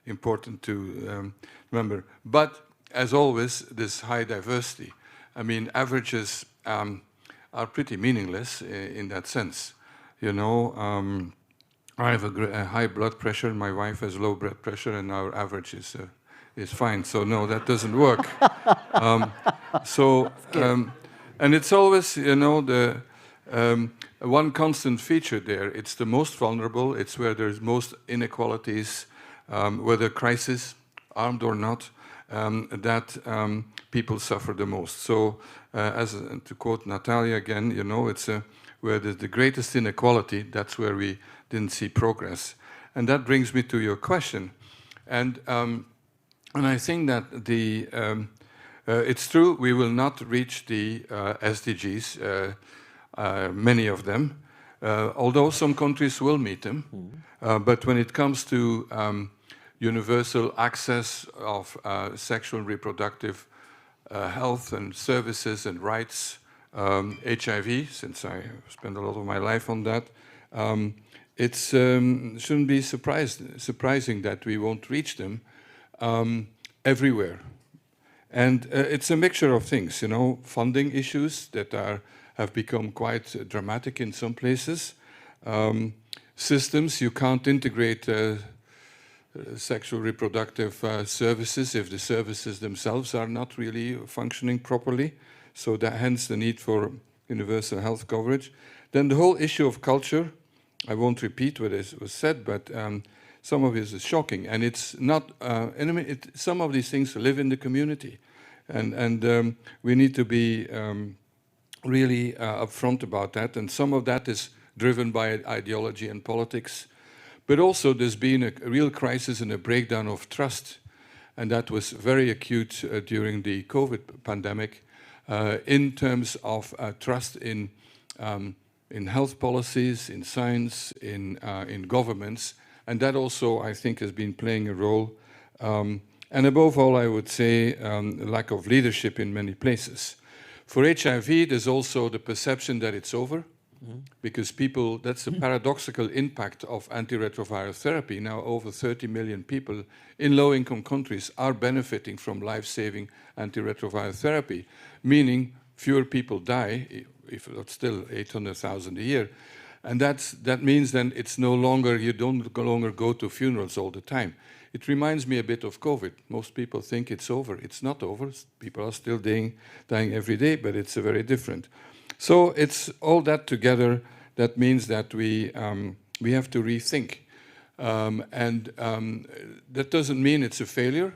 important to remember. But as always, this high diversity. I mean, averages are pretty meaningless in that sense. I have a high blood pressure, my wife has low blood pressure, and our average is fine. So no, that doesn't work. And it's always, the one constant feature there. It's the most vulnerable. It's where there's most inequalities, where the crises armed or not, that people suffer the most. So, to quote Natalia again, you know, it's where there's the greatest inequality, that's where we didn't see progress. And that brings me to your question. And I think that it's true, we will not reach the SDGs, many of them, although some countries will meet them. But when it comes to universal access of sexual and reproductive health and services and rights, HIV, since I spend a lot of my life on that, it shouldn't be surprising that we won't reach them everywhere. And it's a mixture of things, you know, funding issues that have become quite dramatic in some places. Systems, you can't integrate sexual reproductive services if the services themselves are not really functioning properly. So that hence the need for universal health coverage. Then the whole issue of culture, I won't repeat what was said, but some of it is shocking. And it's not, some of these things live in the community. And we need to be really upfront about that. And some of that is driven by ideology and politics. But also there's been a real crisis and a breakdown of trust. And that was very acute during the COVID pandemic in terms of trust in health policies, in science, in governments. And that also, I think, has been playing a role. And above all, I would say lack of leadership in many places. For HIV, there's also the perception that it's over. Because people, that's the paradoxical impact of antiretroviral therapy. Now over 30 million people in low-income countries are benefiting from life-saving antiretroviral therapy, meaning fewer people die, if not still 800,000 a year. And that means then it's no longer, you don't no longer go to funerals all the time. It reminds me a bit of COVID. Most people think it's over. It's not over. People are still dying every day, but it's very different. So it's all that together that means that we have to rethink. That doesn't mean it's a failure,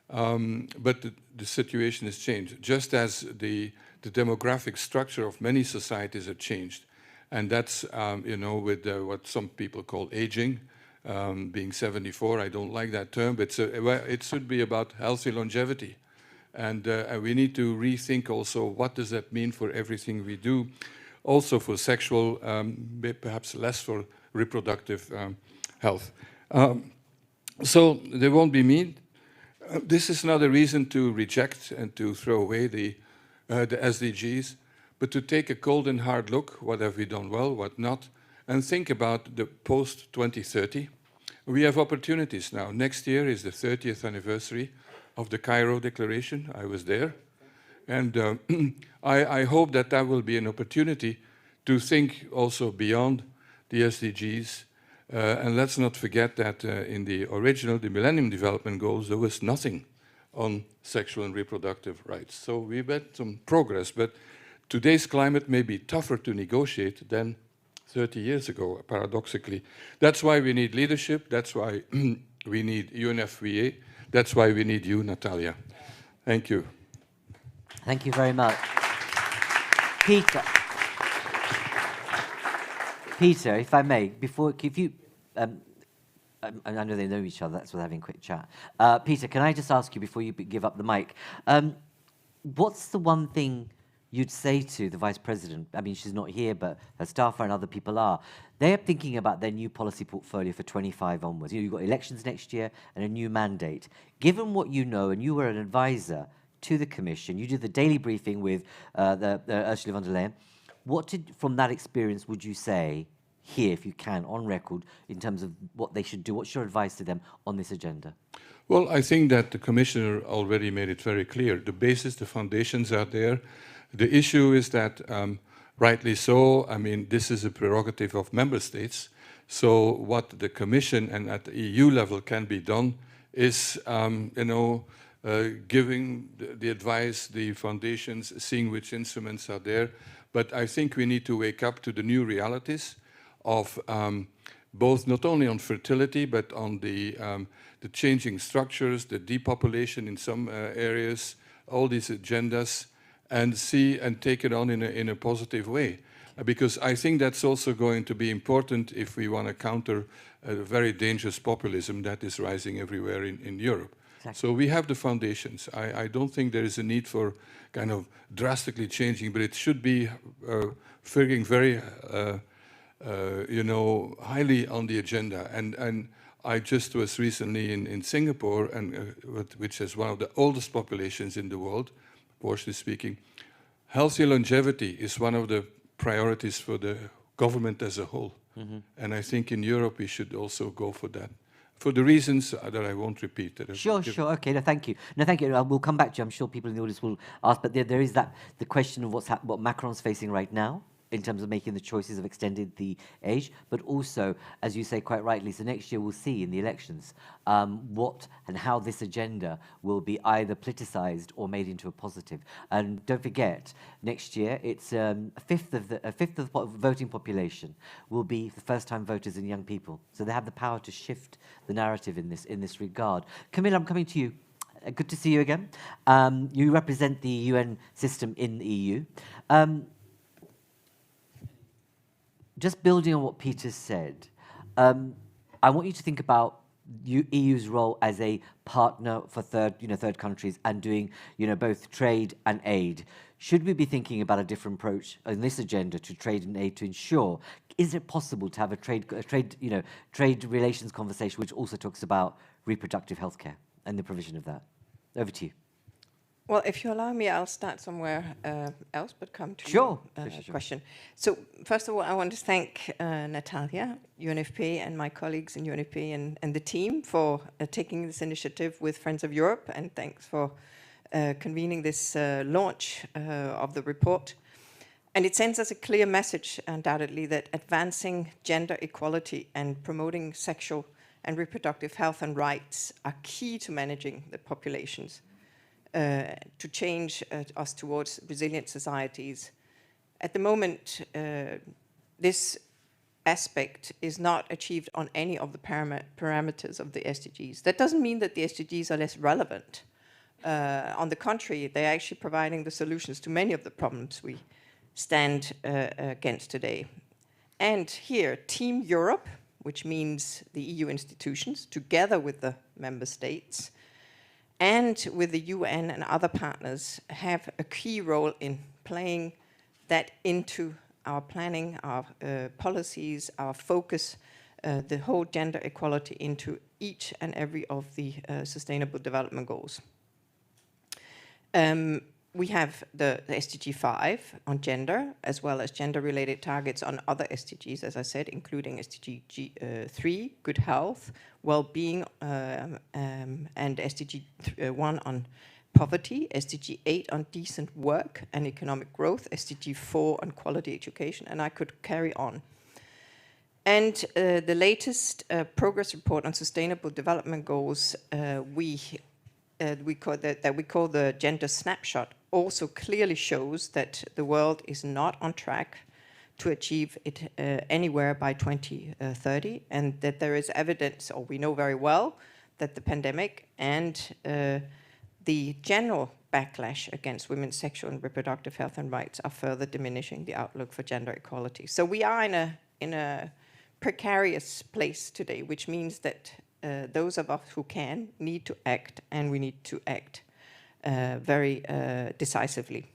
but the situation has changed, just as the demographic structure of many societies have changed. And that's, you know, with what some people call aging, being 74, I don't like that term, but it should be about healthy longevity. And we need to rethink also what does that mean for everything we do, also for sexual, perhaps less for reproductive health. So there won't be me. This is not a reason to reject and to throw away the SDGs, but to take a cold and hard look, what have we done well, what not, and think about the post-2030. We have opportunities now. Next year is the 30th anniversary of the Cairo Declaration. I was there. And I hope that that will be an opportunity to think also beyond the SDGs. And let's not forget that in the original, the Millennium Development Goals, there was nothing on sexual and reproductive rights. So we've had some progress, but today's climate may be tougher to negotiate than 30 years ago, paradoxically. That's why we need leadership. That's why we need UNFPA. That's why we need you, Natalia. Thank you. Thank you very much. Peter, if I may, if you, I know they know each other, that's why they're having a quick chat. Peter, can I just ask you before you give up the mic, what's the one thing you'd say to the Vice President? I mean, she's not here, but her staffer and other people are. They're thinking about their new policy portfolio for 25 onwards. You know, you've got elections next year and a new mandate. Given what you know, and you were an advisor to the Commission, you did the daily briefing with Ursula von der Leyen, from that experience, would you say here, if you can, on record, in terms of what they should do? What's your advice to them on this agenda? Well, I think that the Commissioner already made it very clear. The basis, the foundations are there. The issue is that, rightly so, I mean, this is a prerogative of member states. So what the Commission and at the EU level can be done is, you know, giving the advice, the foundations, seeing which instruments are there. But I think we need to wake up to the new realities of both not only on fertility, but on the changing structures, the depopulation in some areas, all these agendas, and see and take it on in a positive way. Because I think that's also going to be important if we want to counter a very dangerous populism that is rising everywhere in Europe. Exactly. So we have the foundations. I don't think there is a need for kind of drastically changing, but it should be figuring very, highly on the agenda. And I just was recently in Singapore, and which is one of the oldest populations in the world, proportionally speaking. Healthy longevity is one of the priorities for the government as a whole. Mm-hmm. And I think in Europe we should also go for that, for the reasons that I won't repeat. Sure. Okay, no, thank you. No, thank you. We'll come back to you. I'm sure people in the audience will ask, but there is the question of what Macron's facing right now in terms of making the choices of extending the age, but also, as you say quite rightly, so next year we'll see in the elections what and how this agenda will be either politicized or made into a positive. And don't forget, next year it's a fifth of the voting population will be the first-time voters and young people. So they have the power to shift the narrative in this regard. Camilla, I'm coming to you. Good to see you again. You represent the UN system in the EU. Just building on what Peter said, I want you to think about EU's role as a partner for third countries and doing, both trade and aid. Should we be thinking about a different approach in this agenda to trade and aid to ensure, is it possible to have a trade relations conversation which also talks about reproductive healthcare and the provision of that? Over to you. Well, if you allow me, I'll start somewhere else, but come to your question. So, first of all, I want to thank Natalia, UNFPA, and my colleagues in UNFPA and the team for taking this initiative with Friends of Europe, and thanks for convening this launch of the report. And it sends us a clear message, undoubtedly, that advancing gender equality and promoting sexual and reproductive health and rights are key to managing the populations. To change us towards resilient societies. At the moment, this aspect is not achieved on any of the parameters of the SDGs. That doesn't mean that the SDGs are less relevant. On the contrary, they're actually providing the solutions to many of the problems we stand against today. And here, Team Europe, which means the EU institutions, together with the member states, and with the UN and other partners, have a key role in playing that into our planning, our policies, our focus, the whole gender equality into each and every of the Sustainable Development Goals. We have the SDG 5 on gender, as well as gender-related targets on other SDGs, as I said, including SDG 3, good health, well-being, and SDG 1 on poverty, SDG 8 on decent work and economic growth, SDG 4 on quality education, and I could carry on. And the latest progress report on Sustainable Development Goals, we call the gender snapshot, also clearly shows that the world is not on track to achieve it anywhere by 2030, and that there is evidence, or we know very well, that the pandemic and the general backlash against women's sexual and reproductive health and rights are further diminishing the outlook for gender equality. So we are in a precarious place today, which means that those of us who can need to act, and we need to act very decisively.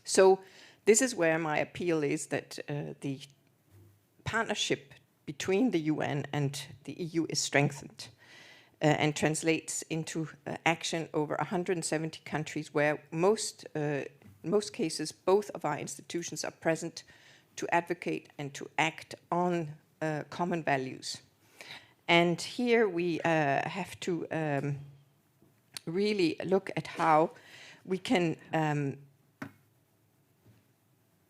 So this is where my appeal is, that the partnership between the UN and the EU is strengthened and translates into action over 170 countries, where most cases both of our institutions are present to advocate and to act on common values. And here we have to really look at how we can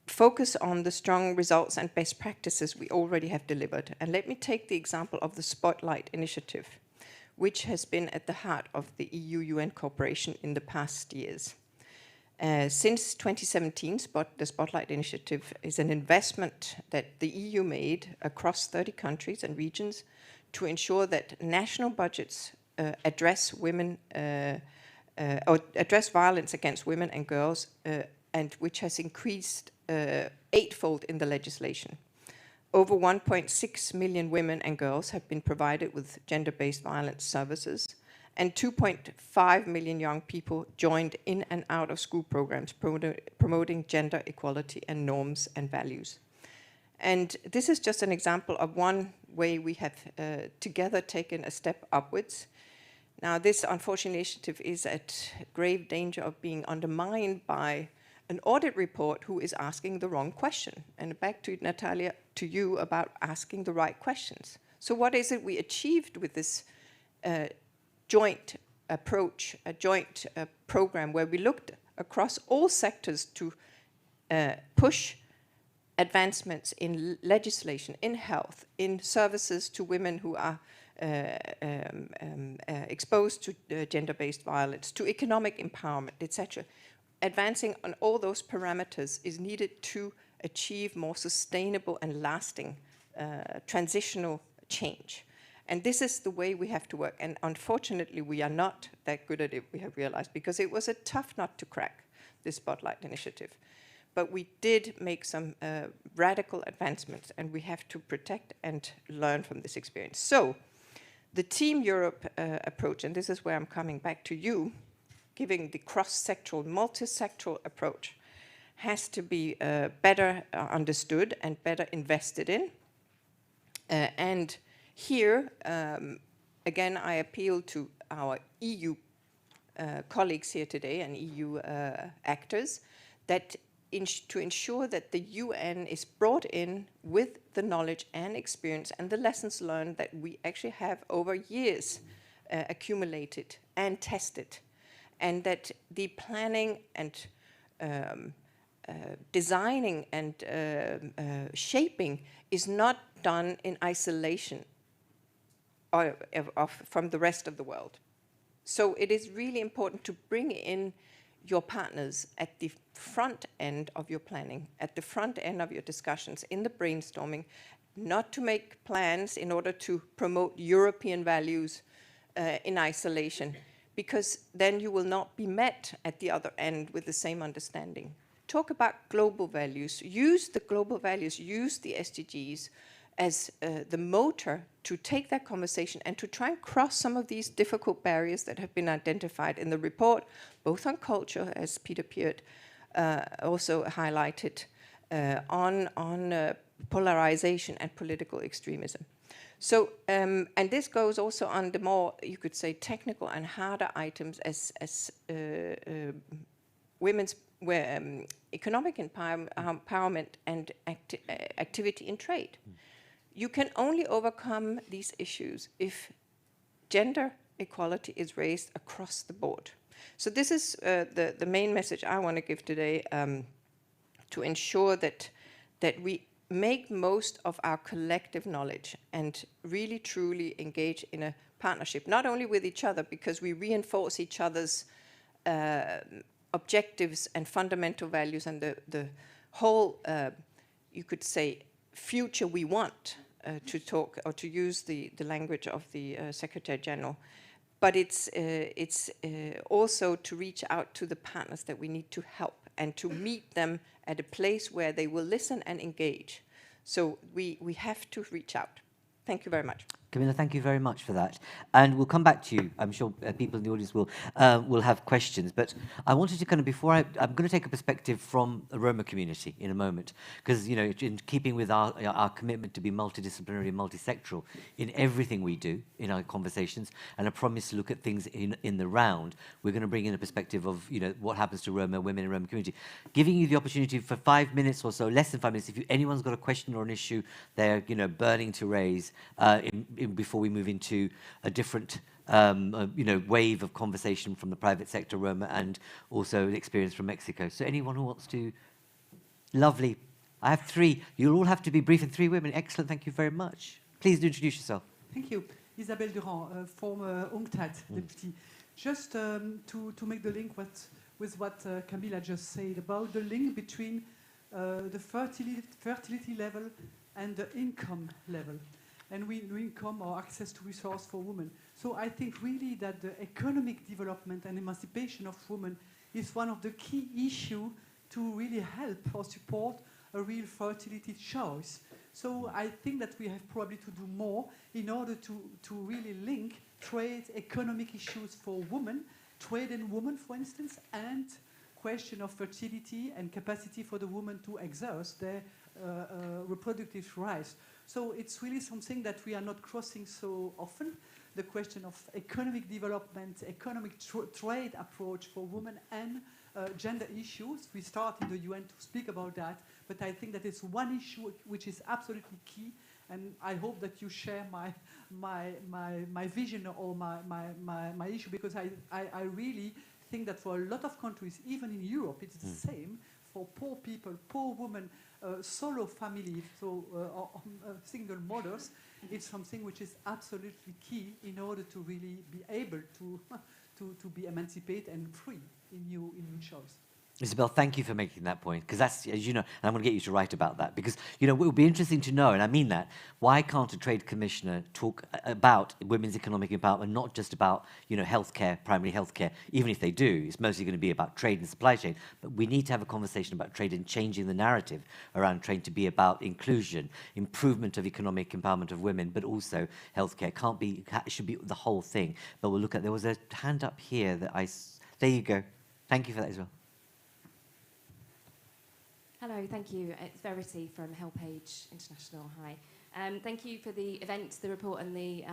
focus on the strong results and best practices we already have delivered. And let me take the example of the Spotlight Initiative, which has been at the heart of the EU-UN cooperation in the past years. Since 2017, the Spotlight Initiative is an investment that the EU made across 30 countries and regions to ensure that national budgets address women or address violence against women and girls, and which has increased eightfold in the legislation. Over 1.6 million women and girls have been provided with gender-based violence services, and 2.5 million young people joined in and out of school programs promoting gender equality and norms and values. And this is just an example of one way we have together taken a step upwards. Now, this unfortunate initiative is at grave danger of being undermined by an audit report who is asking the wrong question. And back to Natalia, to you about asking the right questions. So what is it we achieved with this joint approach, a joint program where we looked across all sectors to push advancements in legislation, in health, in services to women who are exposed to gender-based violence, to economic empowerment, etc. Advancing on all those parameters is needed to achieve more sustainable and lasting transitional change. And this is the way we have to work. And unfortunately, we are not that good at it, we have realized, because it was a tough nut to crack, this Spotlight Initiative. But we did make some radical advancements, and we have to protect and learn from this experience. So the Team Europe approach, and this is where I'm coming back to you, giving the cross-sectoral, multi-sectoral approach, has to be better understood and better invested in. And here, again, I appeal to our EU colleagues here today and EU actors that to ensure that the UN is brought in with the knowledge and experience and the lessons learned that we actually have over years accumulated and tested, and that the planning and designing and shaping is not done in isolation from the rest of the world. So it is really important to bring in your partners at the front end of your planning, at the front end of your discussions, in the brainstorming, not to make plans in order to promote European values in isolation, because then you will not be met at the other end with the same understanding. Talk about global values, use the global values, use the SDGs as the motor to take that conversation and to try and cross some of these difficult barriers that have been identified in the report, both on culture, as Peter Piot also highlighted, on polarization and political extremism. So, and this goes also on the more, you could say, technical and harder items as women's economic empowerment and activity in trade. You can only overcome these issues if gender equality is raised across the board. So this is the main message I want to give today, to ensure that we make most of our collective knowledge and really truly engage in a partnership, not only with each other, because we reinforce each other's objectives and fundamental values and the whole, you could say, future we want, to talk or to use the language of the Secretary General, but it's also to reach out to the partners that we need to help and to meet them at a place where they will listen and engage. So we have to reach out. Thank you very much. Camilla, thank you very much for that. And we'll come back to you. I'm sure people in the audience will have questions. But I wanted to kind of, before I'm going to take a perspective from the Roma community in a moment, because, you know, in keeping with our commitment to be multidisciplinary and multisectoral in everything we do in our conversations, and a promise to look at things in the round, we're going to bring in a perspective of, you know, what happens to Roma women in the Roma community. Giving you the opportunity for 5 minutes or so, less than 5 minutes, if anyone's got a question or an issue they're, you know, burning to raise before we move into a different you know, wave of conversation from the private sector, Roma, and also the experience from Mexico. So anyone who wants to? Lovely. I have 3. You'll all have to be brief, and 3 women. Excellent. Thank you very much. Please do introduce yourself. Thank you. Isabelle Durand, from UNCTAD, Deputy Just to make the link with what Camilla just said about the link between the fertility level and the income level, and income or access to resource for women. So I think really that the economic development and emancipation of women is one of the key issues to really help or support a real fertility choice. So I think that we have probably to do more in order to really link trade, economic issues for women, trade in women, for instance, and question of fertility and capacity for the woman to exert their reproductive rights. So it's really something that we are not crossing so often. The question of economic development, economic trade approach for women and gender issues. We start in the UN to speak about that, but I think that it's one issue which is absolutely key, and I hope that you share my vision or my issue, because I really think that for a lot of countries, even in Europe, it's the same. For poor people, poor women, solo families, so single mothers, it's something which is absolutely key in order to really be able to be emancipated and free in new choice. Isabel, thank you for making that point, because that's, as you know, and I'm going to get you to write about that, because, you know, it would be interesting to know, and I mean that, why can't a trade commissioner talk about women's economic empowerment, not just about, you know, healthcare, primary healthcare, even if they do, it's mostly going to be about trade and supply chain, but we need to have a conversation about trade and changing the narrative around trade to be about inclusion, improvement of economic empowerment of women, but also healthcare. It should be the whole thing. But we'll look at, there was a hand up here that there you go. Thank you for that as well. Hello, thank you. It's Verity from HelpAge International. Hi. Thank you for the event, the report, and the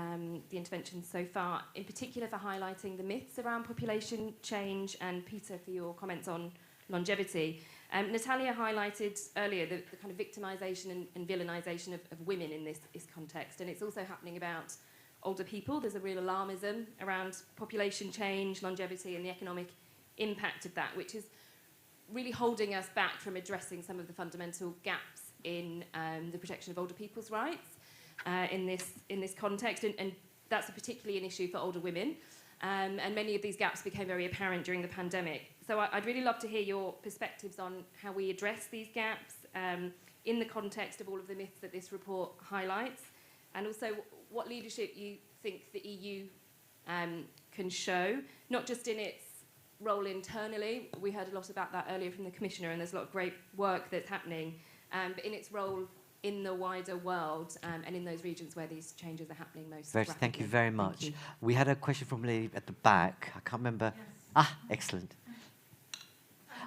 interventions so far, in particular for highlighting the myths around population change, and Peter for your comments on longevity. Natalia highlighted earlier the kind of victimisation and villainisation of women in this context, and it's also happening about older people. There's a real alarmism around population change, longevity, and the economic impact of that, which is really holding us back from addressing some of the fundamental gaps in the protection of older people's rights in this context, and that's particularly an issue for older women, and many of these gaps became very apparent during the pandemic. So I'd really love to hear your perspectives on how we address these gaps in the context of all of the myths that this report highlights, and also what leadership you think the EU can show, not just in its role internally. We heard a lot about that earlier from the Commissioner, and there's a lot of great work that's happening, but in its role in the wider world and in those regions where these changes are happening most rapidly. Thank you very much. We had a question from a lady at the back. I can't remember. Yes. Excellent.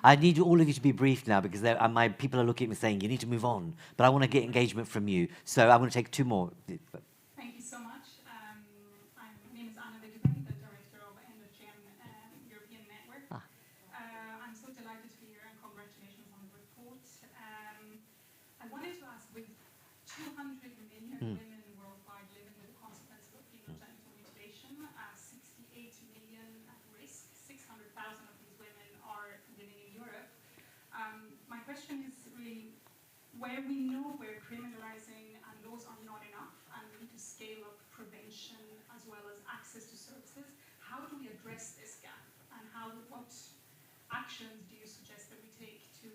I need all of you to be brief now, because my people are looking at me saying, you need to move on, but I want to get engagement from you. So I'm going to take two more. Thank you so much. My name is Anna, the Director of ENDOGEN European Network. I'm so delighted to be here, and congratulations on the report. I wanted to ask, with 200 million women worldwide living with the consequences of female genital mutilation, 68 million at risk, 600,000 of these women are living in Europe. My question is really, where we know we're criminalizing and laws are not enough, and we need to scale up prevention as well as access to services, how do we address this gap, and what actions do you suggest that we take to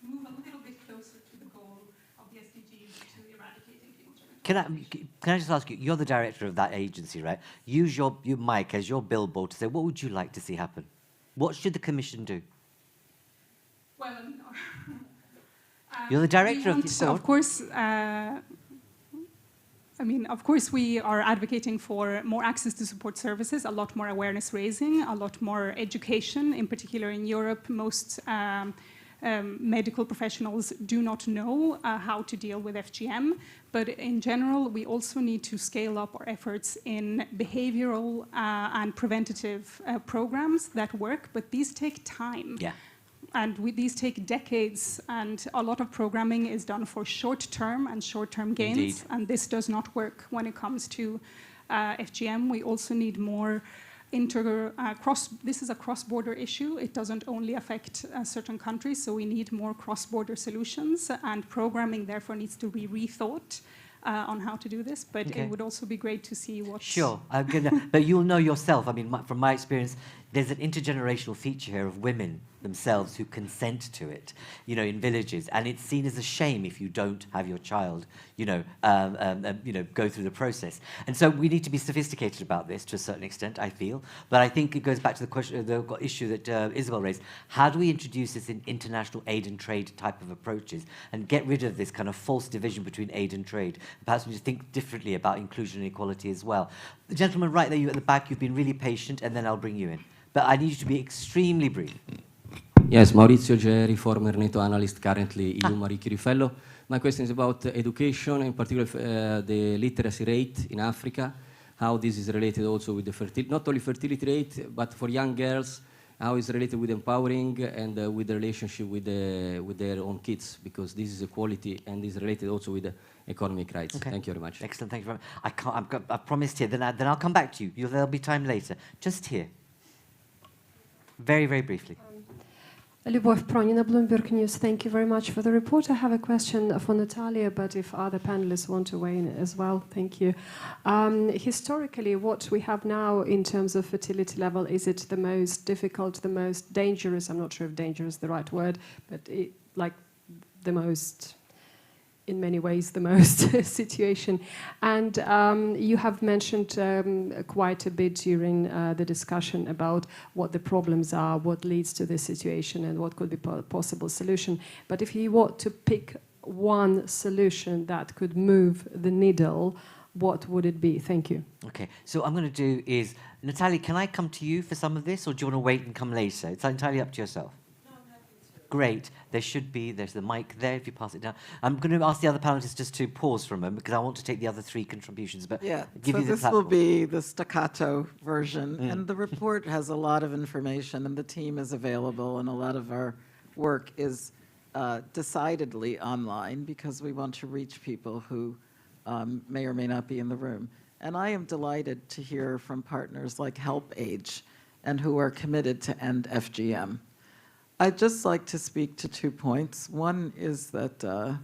move a little bit closer to the goal of the SDGs to eradicating female genital? Can I just ask you, you're the director of that agency, right? Use your mic as your billboard to say, what would you like to see happen? What should the Commission do? Well, you're the director of the of course, of course, we are advocating for more access to support services, a lot more awareness raising, a lot more education. In particular, in Europe, most medical professionals do not know how to deal with FGM. But in general, we also need to scale up our efforts in behavioral and preventative programs that work, but these take time. Yeah. And these take decades, and a lot of programming is done for short-term and short-term gains. Indeed. And this does not work when it comes to FGM. We also need more this is a cross-border issue. It doesn't only affect certain countries, so we need more cross-border solutions, and programming therefore needs to be rethought. on how to do this, but it would also be great to see what... Sure, but you'll know yourself. I mean, from my experience, there's an intergenerational feature here of women themselves who consent to it, you know, in villages, and it's seen as a shame if you don't have your child, go through the process. And so we need to be sophisticated about this to a certain extent, I feel. But I think it goes back to the question, the issue that Isabel raised. How do we introduce this in international aid and trade type of approaches and get rid of this kind of false division between aid and trade? Perhaps we need to think differently about inclusion and equality as well. The gentleman right there, you at the back, you've been really patient, and then I'll bring you in. But I need you to be extremely brief. Yes, Maurizio Geri, former NATO analyst, currently EU Marie Curie Fellow. My question is about education, in particular the literacy rate in Africa, how this is related also with the not only fertility rate, but for young girls, how it's related with empowering and with the relationship with their own kids, because this is equality and is related also with the economic rights. Okay. Thank you very much. Excellent, thank you very much. I've promised here, then I'll come back to you. There'll be time later. Just here. Very, very briefly. Любовь Pronina, Bloomberg News. Thank you very much for the report. I have a question for Natalia, but if other panelists want to weigh in as well, thank you. Historically, what we have now in terms of fertility level, is it the most difficult, the most dangerous? I'm not sure if dangerous is the right word, but the most, in many ways, the most situation. And you have mentioned quite a bit during the discussion about what the problems are, what leads to this situation, and what could be possible solution. But if you want to pick one solution that could move the needle, what would it be? Thank you. Okay, so what I'm going to do is, Natalia, can I come to you for some of this, or do you want to wait and come later? It's entirely up to yourself. Great. There's the mic there if you pass it down. I'm going to ask the other panelists just to pause for a moment because I want to take the other three contributions. But yeah, give so you the this will be the staccato version. And the report has a lot of information and the team is available, and a lot of our work is decidedly online because we want to reach people who may or may not be in the room. And I am delighted to hear from partners like HelpAge and who are committed to end FGM. I'd just like to speak to 2 points. One is that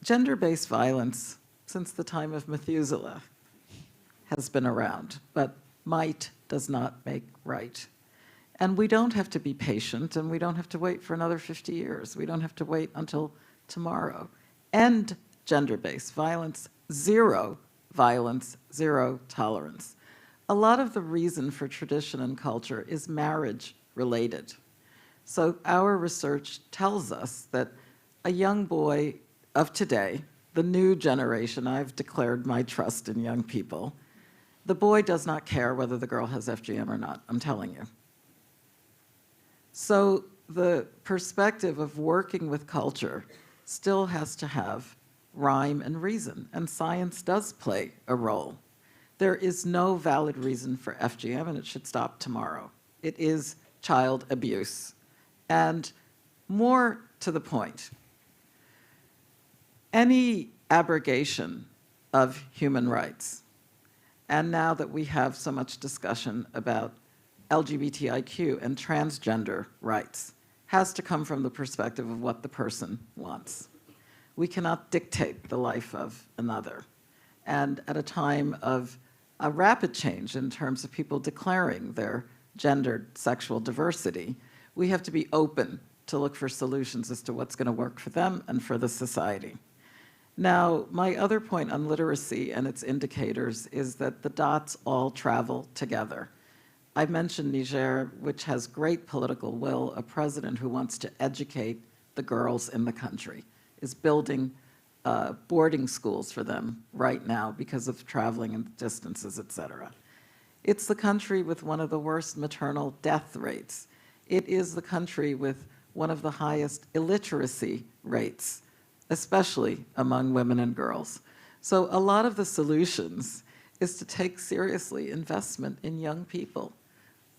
gender-based violence, since the time of Methuselah, has been around, but might does not make right. And we don't have to be patient, and we don't have to wait for another 50 years. We don't have to wait until tomorrow. End gender-based violence, zero tolerance. A lot of the reason for tradition and culture is marriage related. So our research tells us that a young boy of today, the new generation, I've declared my trust in young people, the boy does not care whether the girl has FGM or not, I'm telling you. So the perspective of working with culture still has to have rhyme and reason, and science does play a role. There is no valid reason for FGM, and it should stop tomorrow. It is child abuse. And more to the point, any abrogation of human rights, and now that we have so much discussion about LGBTIQ and transgender rights, has to come from the perspective of what the person wants. We cannot dictate the life of another. And at a time of a rapid change in terms of people declaring their gendered sexual diversity, we have to be open to look for solutions as to what's going to work for them and for the society. Now, my other point on literacy and its indicators is that the dots all travel together. I mentioned Niger, which has great political will, a president who wants to educate the girls in the country, is building boarding schools for them right now because of traveling and distances, et cetera. It's the country with one of the worst maternal death rates. It is the country with one of the highest illiteracy rates, especially among women and girls. So a lot of the solutions is to take seriously investment in young people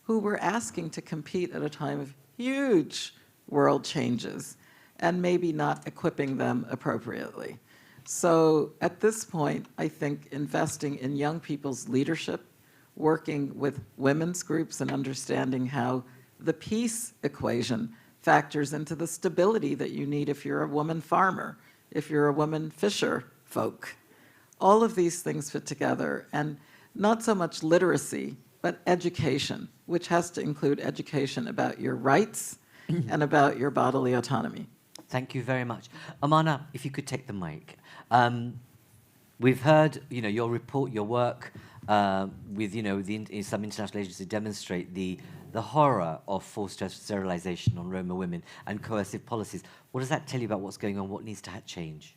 who we're asking to compete at a time of huge world changes and maybe not equipping them appropriately. So at this point, I think investing in young people's leadership, working with women's groups and understanding how the peace equation factors into the stability that you need if you're a woman farmer if you're a woman, fisher folk. All of these things fit together, and not so much literacy, but education, which has to include education about your rights and about your bodily autonomy. Thank you very much. Amana, if you could take the mic. We've heard, your report, your work with, some international agencies demonstrate the horror of forced sterilization on Roma women and coercive policies. What does that tell you about what's going on? What needs to change?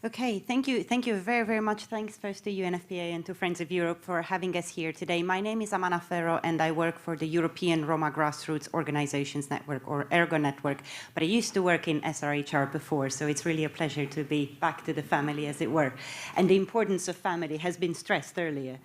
Okay, thank you. Thank you very, very much. Thanks first to UNFPA and to Friends of Europe for having us here today. My name is Amana Ferro, and I work for the European Roma Grassroots Organizations Network, or ERGO network, but I used to work in SRHR before, so it's really a pleasure to be back to the family, as it were. And the importance of family has been stressed earlier.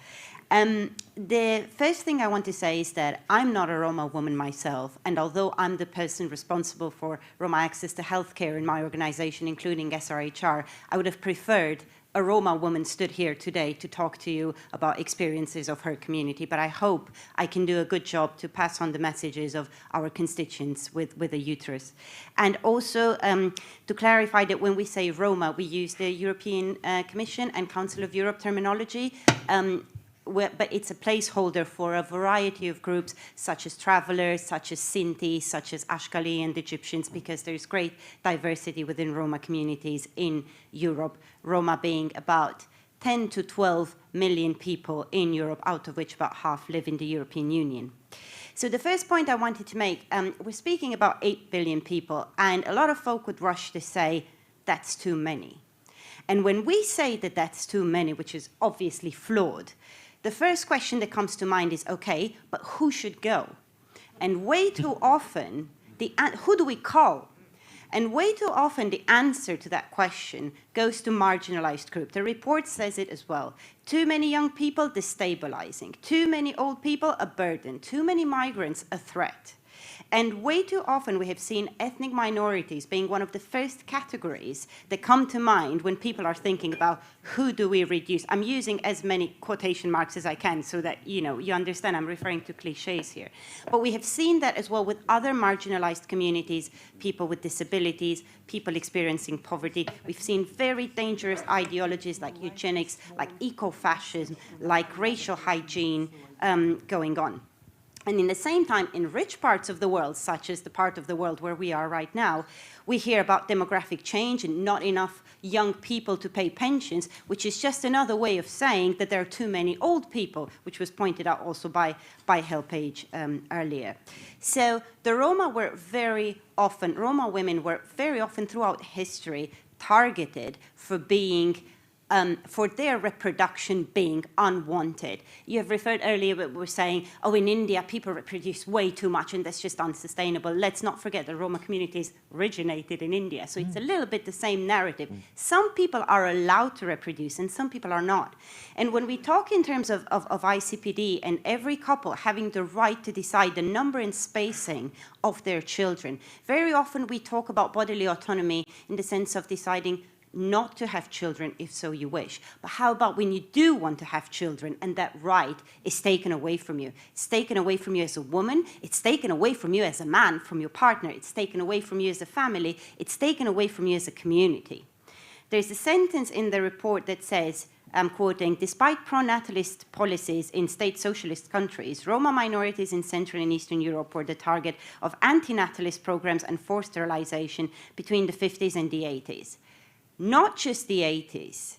The first thing I want to say is that I'm not a Roma woman myself, and although I'm the person responsible for Roma access to healthcare in my organization, including SRHR, I would have preferred a Roma woman stood here today to talk to you about experiences of her community, but I hope I can do a good job to pass on the messages of our constituents with a uterus. And also to clarify that when we say Roma, we use the European Commission and Council of Europe terminology, but it's a placeholder for a variety of groups, such as travelers, such as Sinti, such as Ashkali and Egyptians, because there's great diversity within Roma communities in Europe, Roma being about 10 to 12 million people in Europe, out of which about half live in the European Union. So the first point I wanted to make, we're speaking about 8 billion people, and a lot of folk would rush to say, that's too many. And when we say that that's too many, which is obviously flawed, the first question that comes to mind is, okay, but who should go? And way too often, who do we call? And way too often, the answer to that question goes to marginalized groups. The report says it as well. Too many young people, destabilizing. Too many old people, a burden. Too many migrants, a threat. And way too often we have seen ethnic minorities being one of the first categories that come to mind when people are thinking about who do we reduce. I'm using as many quotation marks as I can so that you understand I'm referring to cliches here. But we have seen that as well with other marginalized communities, people with disabilities, people experiencing poverty. We've seen very dangerous ideologies like eugenics, like eco-fascism, like racial hygiene going on. And in the same time, in rich parts of the world, such as the part of the world where we are right now, we hear about demographic change and not enough young people to pay pensions, which is just another way of saying that there are too many old people, which was pointed out also by HelpAge earlier. So the Roma women were very often throughout history targeted for being for their reproduction being unwanted. You have referred earlier, but we're saying, oh, in India, people reproduce way too much, and that's just unsustainable. Let's not forget the Roma communities originated in India, so it's a little bit the same narrative. Some people are allowed to reproduce, and some people are not. And when we talk in terms of ICPD and every couple having the right to decide the number and spacing of their children, very often we talk about bodily autonomy in the sense of deciding not to have children if so you wish. But how about when you do want to have children and that right is taken away from you? It's taken away from you as a woman, it's taken away from you as a man, from your partner, it's taken away from you as a family, it's taken away from you as a community. There's a sentence in the report that says, I'm quoting, despite pro-natalist policies in state socialist countries, Roma minorities in Central and Eastern Europe were the target of anti-natalist programs and forced sterilization between the 50s and the 80s. Not just the 80s,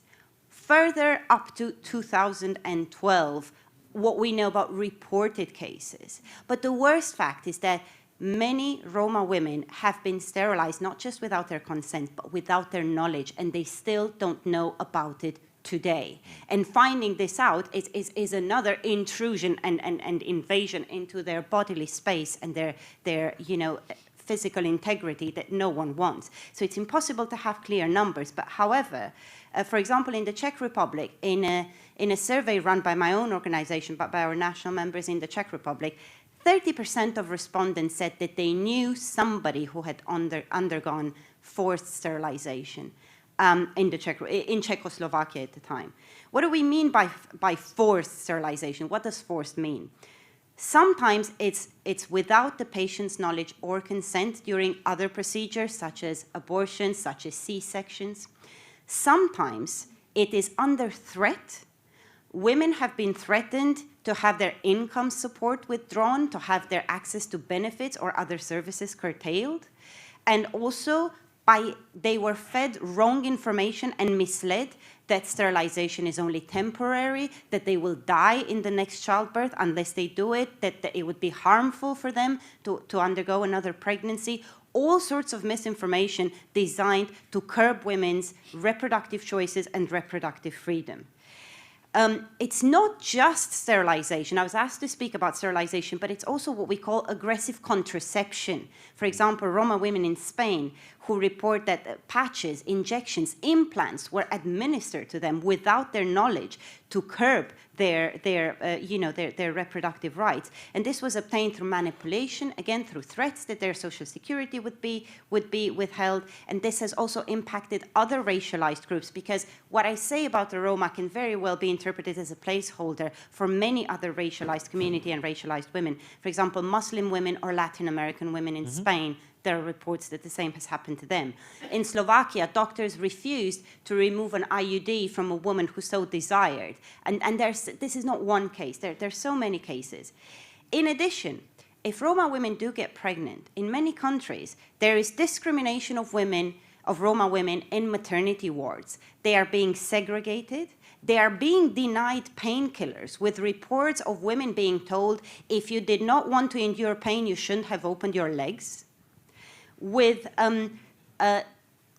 further up to 2012, what we know about reported cases. But the worst fact is that many Roma women have been sterilized, not just without their consent, but without their knowledge, and they still don't know about it today. And finding this out is another intrusion and invasion into their bodily space and their physical integrity that no one wants. So it's impossible to have clear numbers. But however, for example, in the Czech Republic, in a survey run by my own organization, but by our national members in the Czech Republic, 30% of respondents said that they knew somebody who had undergone forced sterilization in Czechoslovakia at the time. What do we mean by forced sterilization? What does forced mean? Sometimes it's without the patient's knowledge or consent during other procedures, such as abortions, such as C-sections. Sometimes it is under threat. Women have been threatened to have their income support withdrawn, to have their access to benefits or other services curtailed. And also, they were fed wrong information and misled that sterilization is only temporary, that they will die in the next childbirth unless they do it, that it would be harmful for them to undergo another pregnancy. All sorts of misinformation designed to curb women's reproductive choices and reproductive freedom. It's not just sterilization. I was asked to speak about sterilization, but it's also what we call aggressive contraception. For example, Roma women in Spain who report that patches, injections, implants were administered to them without their knowledge to curb their reproductive rights. And this was obtained through manipulation, again, through threats that their social security would be withheld. And this has also impacted other racialized groups, because what I say about the Roma can very well be interpreted as a placeholder for many other racialized community and racialized women. For example, Muslim women or Latin American women in Spain. There are reports that the same has happened to them. In Slovakia, doctors refused to remove an IUD from a woman who so desired. And this is not one case. There's so many cases. In addition, if Roma women do get pregnant, in many countries, there is discrimination of Roma women in maternity wards. They are being segregated. They are being denied painkillers, with reports of women being told, if you did not want to endure pain, you shouldn't have opened your legs. With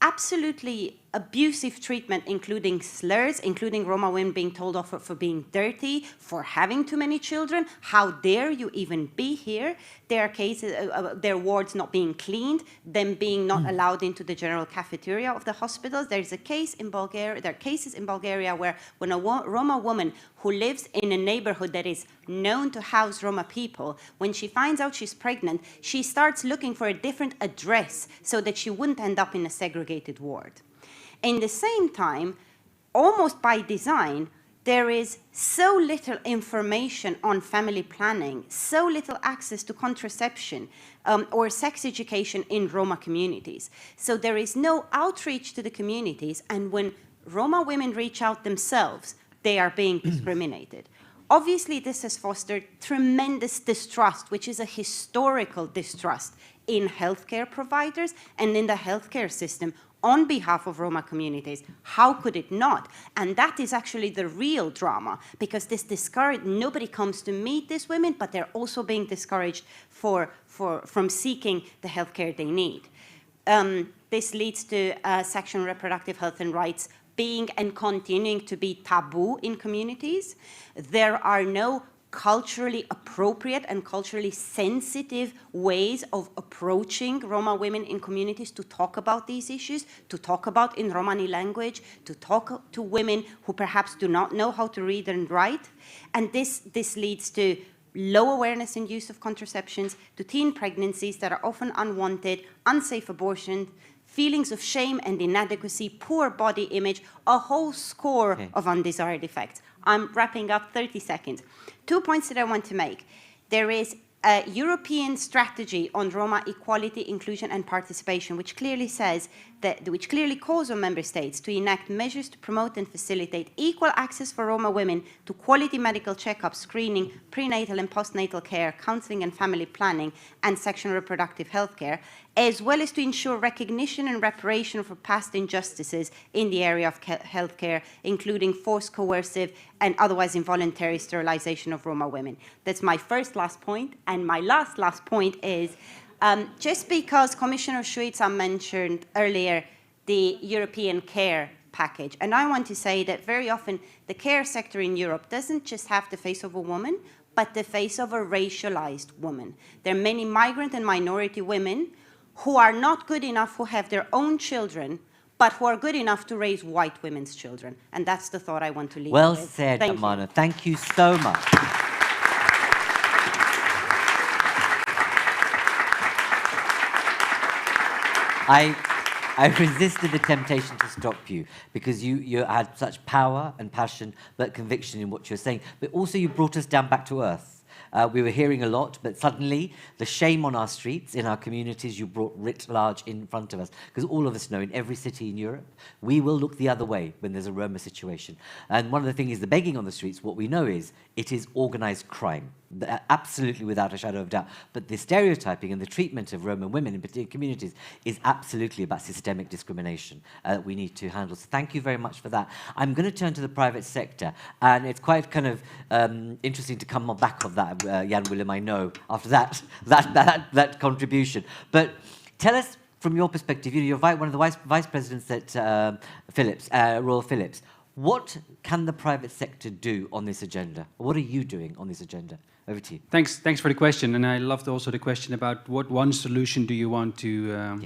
absolutely abusive treatment, including slurs, including Roma women being told off for being dirty, for having too many children. How dare you even be here? There are cases, their wards not being cleaned, them being not allowed into the general cafeteria of the hospitals. There's a case in Bulgaria, there are cases in Bulgaria where when a Roma woman who lives in a neighborhood that is known to house Roma people, when she finds out she's pregnant, she starts looking for a different address so that she wouldn't end up in a segregated ward. In the same time, almost by design, there is so little information on family planning, so little access to contraception or sex education in Roma communities. So there is no outreach to the communities, and when Roma women reach out themselves, they are being discriminated. Obviously, this has fostered tremendous distrust, which is a historical distrust in healthcare providers and in the healthcare system on behalf of Roma communities. How could it not? And that is actually the real drama, because nobody comes to meet these women, but they're also being discouraged from seeking the healthcare they need. This leads to sexual and reproductive health and rights being and continuing to be taboo in communities. There are no culturally appropriate and culturally sensitive ways of approaching Roma women in communities to talk about these issues, to talk about in Romani language, to talk to women who perhaps do not know how to read and write. And this leads to low awareness and use of contraceptions, to teen pregnancies that are often unwanted, unsafe abortion, feelings of shame and inadequacy, poor body image, a whole score of undesired effects. I'm wrapping up, 30 seconds. 2 points that I want to make. There is a European strategy on Roma equality, inclusion, and participation, which clearly calls on member states to enact measures to promote and facilitate equal access for Roma women to quality medical checkups, screening, prenatal and postnatal care, counseling and family planning, and sexual and reproductive health care, as well as to ensure recognition and reparation for past injustices in the area of healthcare, including forced, coercive, and otherwise involuntary sterilization of Roma women. That's my last point. And my last point is, just because Commissioner Šuica mentioned earlier the European care package, and I want to say that very often the care sector in Europe doesn't just have the face of a woman, but the face of a racialized woman. There are many migrant and minority women who are not good enough, who have their own children, but who are good enough to raise white women's children. And that's the thought I want to leave well with. Said, Thank Amana. you. Thank you so much. I resisted the temptation to stop you, because you had such power and passion, but conviction in what you're saying. But also you brought us down back to earth. We were hearing a lot, but suddenly the shame on our streets, in our communities, you brought writ large in front of us. Because all of us know in every city in Europe, we will look the other way when there's a Roma situation. And one of the things is the begging on the streets, what we know is it is organized crime. Absolutely, without a shadow of doubt. But the stereotyping and the treatment of Roma women in particular communities is absolutely about systemic discrimination that we need to handle. So thank you very much for that. I'm going to turn to the private sector, and it's quite kind of interesting to come on back of that, Jan-Willem, I know, after that contribution. But tell us, from your perspective, you're one of the vice presidents at Philips, Royal Philips. What can the private sector do on this agenda? What are you doing on this agenda? Over to you. Thanks for the question, and I loved also the question about what one solution do you want to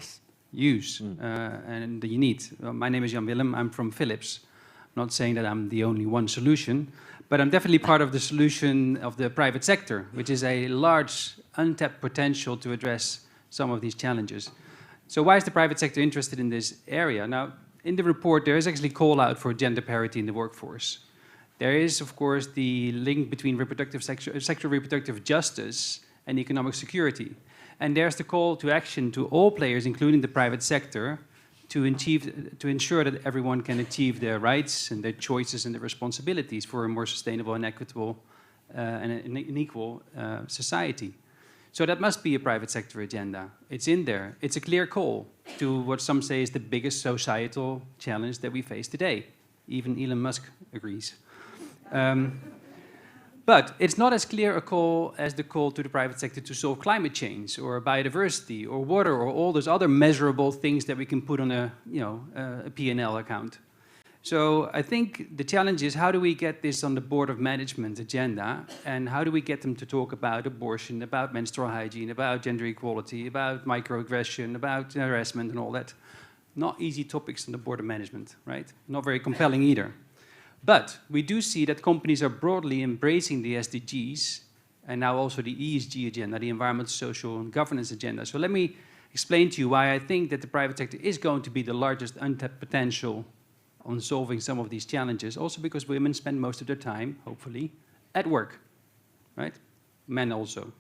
use and that you need. My name is Jan-Willem. I'm from Philips. I'm not saying that I'm the only one solution, but I'm definitely part of the solution of the private sector, which is a large untapped potential to address some of these challenges. So why is the private sector interested in this area? Now, in the report, there is actually a call out for gender parity in the workforce. There is, of course, the link between sexual reproductive justice and economic security. And there's the call to action to all players, including the private sector, to ensure that everyone can achieve their rights and their choices and their responsibilities for a more sustainable and equitable and an equal society. So that must be a private sector agenda. It's in there. It's a clear call to what some say is the biggest societal challenge that we face today. Even Elon Musk agrees. But it's not as clear a call as the call to the private sector to solve climate change or biodiversity or water or all those other measurable things that we can put on a P&L account. So I think the challenge is, how do we get this on the board of management agenda, and how do we get them to talk about abortion, about menstrual hygiene, about gender equality, about microaggression, about harassment and all that. Not easy topics on the board of management, right? Not very compelling either. But we do see that companies are broadly embracing the SDGs and now also the ESG agenda, the environmental, social, and governance agenda. So let me explain to you why I think that the private sector is going to be the largest untapped potential on solving some of these challenges, also because women spend most of their time, hopefully, at work, right? Men also.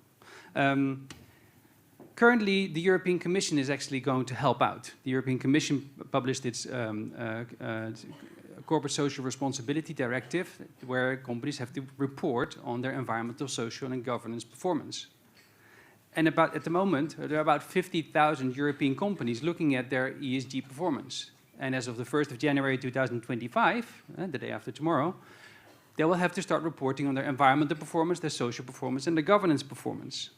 Currently, the European Commission is actually going to help out. The European Commission published its Corporate Social Responsibility Directive, where companies have to report on their environmental, social, and governance performance. And at the moment, there are about 50,000 European companies looking at their ESG performance. And as of the 1st of January 2025, the day after tomorrow, they will have to start reporting on their environmental performance, their social performance, and their governance performance.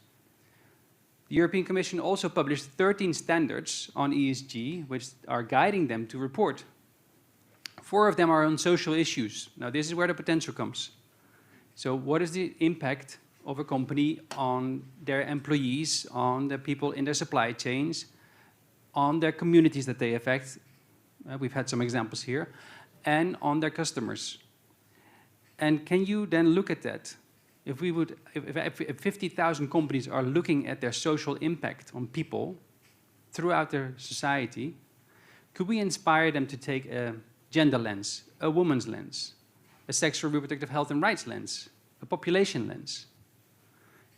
The European Commission also published 13 standards on ESG, which are guiding them to report. 4 of them are on social issues. Now, this is where the potential comes. So what is the impact of a company on their employees, on the people in their supply chains, on their communities that they affect? We've had some examples here, and on their customers. And can you then look at that? If 50,000 companies are looking at their social impact on people throughout their society, could we inspire them to take a gender lens, a woman's lens, a sexual reproductive health and rights lens, a population lens?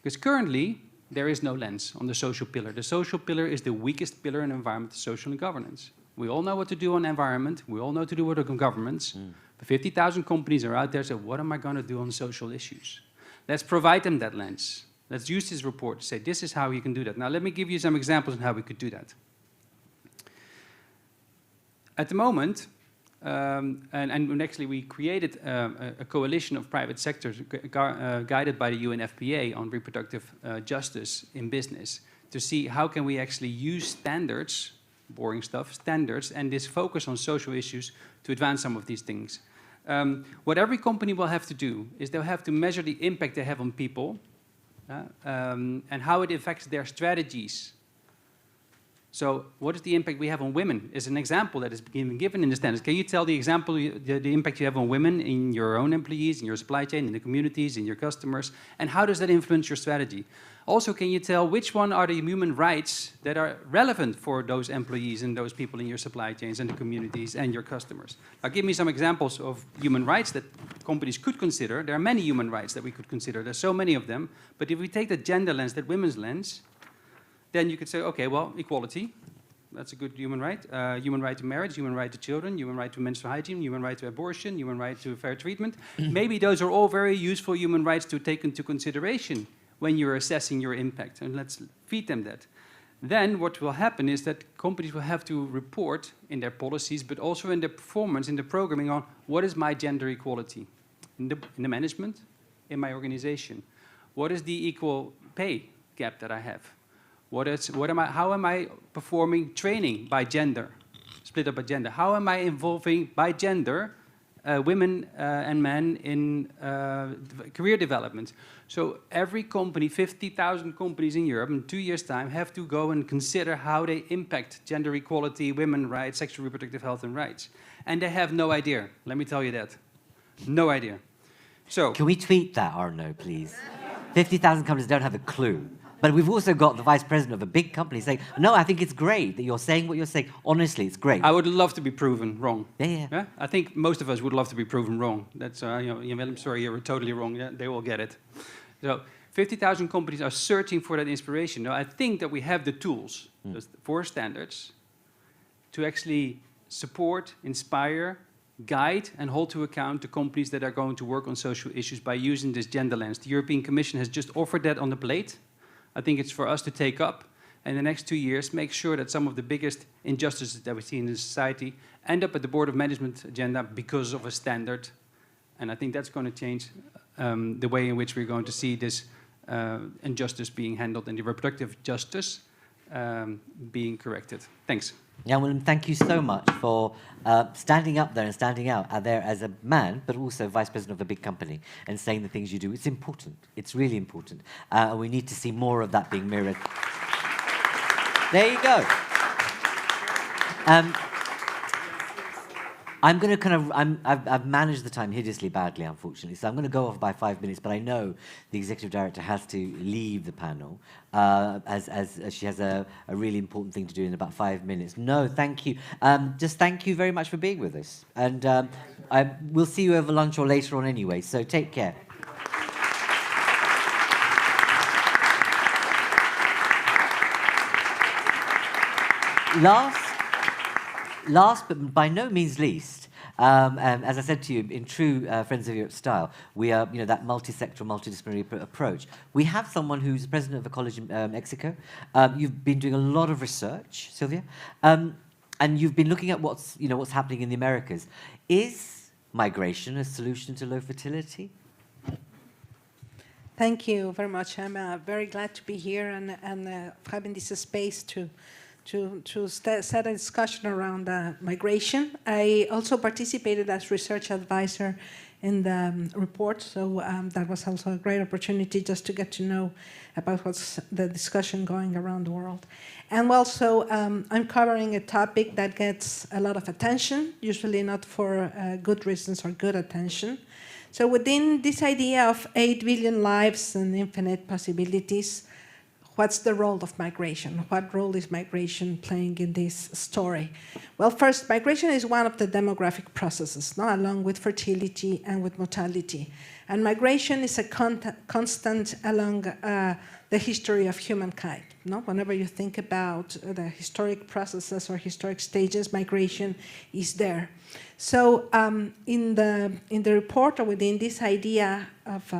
Because currently, there is no lens on the social pillar. The social pillar is the weakest pillar in environmental, social, and governance. We all know what to do on environment. We all know what to do with governments. But 50,000 companies are out there, so what am I going to do on social issues? Let's provide them that lens. Let's use this report to say, this is how you can do that. Now, let me give you some examples on how we could do that. At the moment, and actually we created a coalition of private sectors guided by the UNFPA on reproductive justice in business to see how can we actually use standards, boring stuff, standards, and this focus on social issues to advance some of these things. What every company will have to do is they'll have to measure the impact they have on people and how it affects their strategies. So what is the impact we have on women is an example that is being given in the standards. Can you tell the example, the impact you have on women in your own employees, in your supply chain, in the communities, in your customers, and how does that influence your strategy? Also, can you tell which one are the human rights that are relevant for those employees and those people in your supply chains and the communities and your customers? Now, give me some examples of human rights that companies could consider. There are many human rights that we could consider. There's so many of them. But if we take the gender lens, that women's lens, then you could say, okay, well, equality, that's a good human right. Human right to marriage, human right to children, human right to menstrual hygiene, human right to abortion, human right to fair treatment. Maybe those are all very useful human rights to take into consideration when you're assessing your impact, and let's feed them that. Then what will happen is that companies will have to report in their policies, but also in their performance, in the programming on what is my gender equality in the management, in my organization. What is the equal pay gap that I have? How am I performing training by gender, split up by gender? How am I involving by gender women and men in career development? So every company, 50,000 companies in Europe in 2 years' time have to go and consider how they impact gender equality, women's rights, sexual reproductive health and rights. And they have no idea, let me tell you that. No idea. So can we tweet that, Arno, please? 50,000 companies don't have a clue. But we've also got the vice president of a big company saying, no, I think it's great that you're saying what you're saying. Honestly, it's great. I would love to be proven wrong. Yeah? I think most of us would love to be proven wrong. That's, I'm sorry, you're totally wrong. Yeah, they will get it. So 50,000 companies are searching for that inspiration. Now, I think that we have the tools, those 4 standards, to actually support, inspire, guide, and hold to account the companies that are going to work on social issues by using this gender lens. The European Commission has just offered that on the plate. I think it's for us to take up, and in the next 2 years, make sure that some of the biggest injustices that we see in the society end up at the Board of Management agenda because of a standard. And I think that's going to change the way in which we're going to see this injustice being handled and the reproductive justice being corrected. Thanks. Jan-Willem, thank you so much for standing up there and standing out there as a man, but also vice president of a big company, and saying the things you do. It's important. It's really important. We need to see more of that being mirrored. There you go. I'm going to I've managed the time hideously badly, unfortunately, so I'm going to go off by 5 minutes, but I know the executive director has to leave the panel as she has a really important thing to do in about 5 minutes. No, thank you. Just thank you very much for being with us. And we'll see you over lunch or later on anyway, so take care. Last but by no means least, as I said to you, in true Friends of Europe style, we are, that multi-sectoral, multidisciplinary approach. We have someone who's president of a college in Mexico. You've been doing a lot of research, Silvia, and you've been looking at what's happening in the Americas. Is migration a solution to low fertility? Thank you very much. I'm very glad to be here and having this space to set a discussion around migration. I also participated as research advisor in the report, so that was also a great opportunity just to get to know about what's the discussion going around the world. And also, I'm covering a topic that gets a lot of attention, usually not for good reasons or good attention. So within this idea of 8 billion lives and infinite possibilities, what's the role of migration? What role is migration playing in this story? Well, first, migration is one of the demographic processes, along with fertility and with mortality. And migration is a constant along the history of humankind. Whenever you think about the historic processes or historic stages, migration is there. So in the report, or within this idea of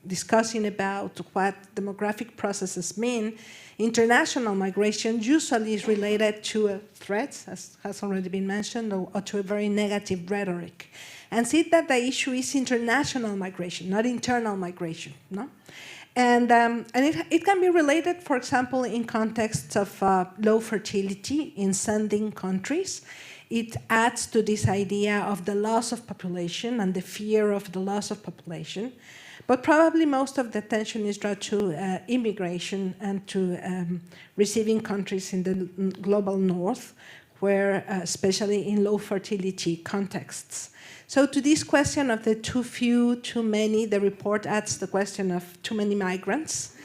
discussing about what demographic processes mean, international migration usually is related to threats, as has already been mentioned, or to a very negative rhetoric. And see that the issue is international migration, not internal migration. And it can be related, for example, in contexts of low fertility in sending countries. It adds to this idea of the loss of population and the fear of the loss of population. But probably most of the attention is drawn to immigration and to receiving countries in the global north, where especially in low fertility contexts. So to this question of the too few, too many, the report adds the question of too many migrants.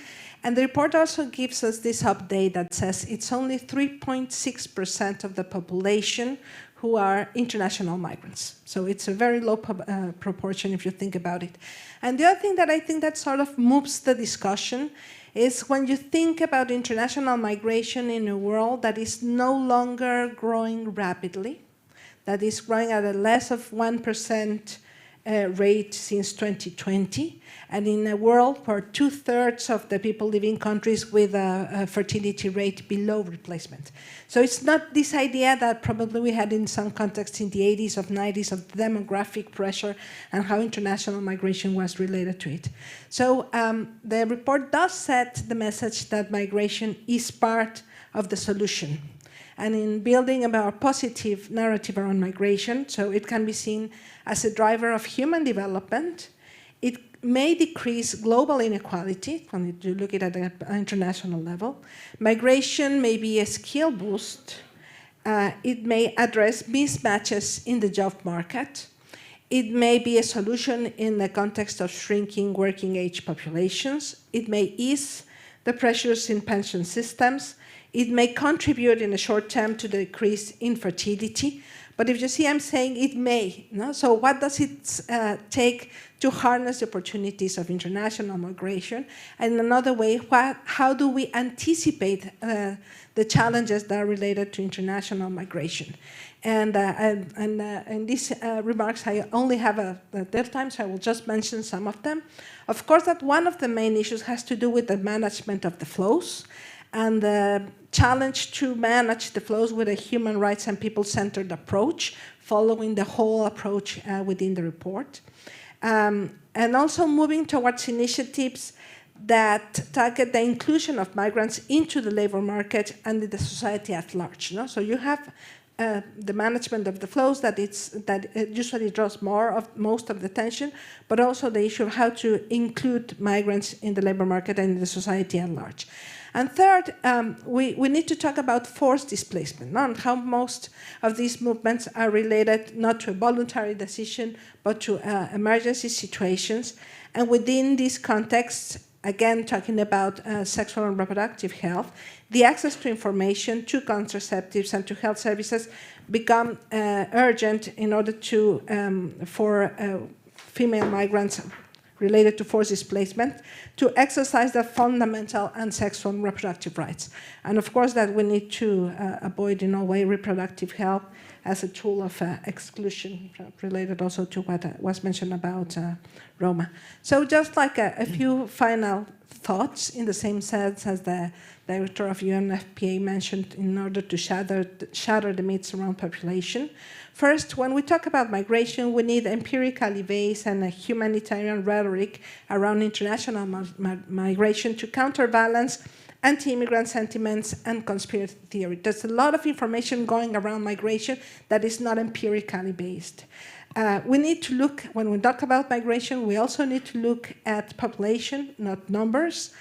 And the report also gives us this update that says it's only 3.6% of the population who are international migrants. So it's a very low proportion if you think about it. And the other thing that I think that sort of moves the discussion is when you think about international migration in a world that is no longer growing rapidly, that is growing at a less of 1% rate since 2020, and in a world where 2/3 of the people live in countries with a fertility rate below replacement. So it's not this idea that probably we had in some contexts in the 80s or 90s of demographic pressure and how international migration was related to it. So the report does set the message that migration is part of the solution. And in building a more positive narrative around migration, so it can be seen as a driver of human development. It may decrease global inequality when you look at it at an international level. Migration may be a skill boost. It may address mismatches in the job market. It may be a solution in the context of shrinking working age populations. It may ease the pressures in pension systems. It may contribute in the short term to the decrease in fertility. But if you see, I'm saying it may. No? So what does it take to harness the opportunities of international migration? And another way, how do we anticipate the challenges that are related to international migration? And in these remarks, I only have a little time, so I will just mention some of them. Of course, that one of the main issues has to do with the management of the flows, and the challenge to manage the flows with a human rights and people-centered approach, following the whole approach within the report. And also moving towards initiatives that target the inclusion of migrants into the labor market and in the society at large. No? So you have the management of the flows that usually draws most of the attention, but also the issue of how to include migrants in the labor market and in the society at large. And third, we need to talk about forced displacement, and how most of these movements are related not to a voluntary decision, but to emergency situations. And within these contexts, again, talking about sexual and reproductive health, the access to information, to contraceptives, and to health services become urgent in order to, for female migrants related to forced displacement, to exercise their fundamental and sexual and reproductive rights. And of course that we need to avoid in all way reproductive health as a tool of exclusion, related also to what was mentioned about Roma. So just like a few final thoughts in the same sense as the director of UNFPA mentioned in order to shatter the myths around population. First, when we talk about migration, we need empirically based and a humanitarian rhetoric around international migration to counterbalance anti-immigrant sentiments and conspiracy theory. There's a lot of information going around migration that is not empirically based. We need to look, when we talk about migration, we also need to look at population, not numbers.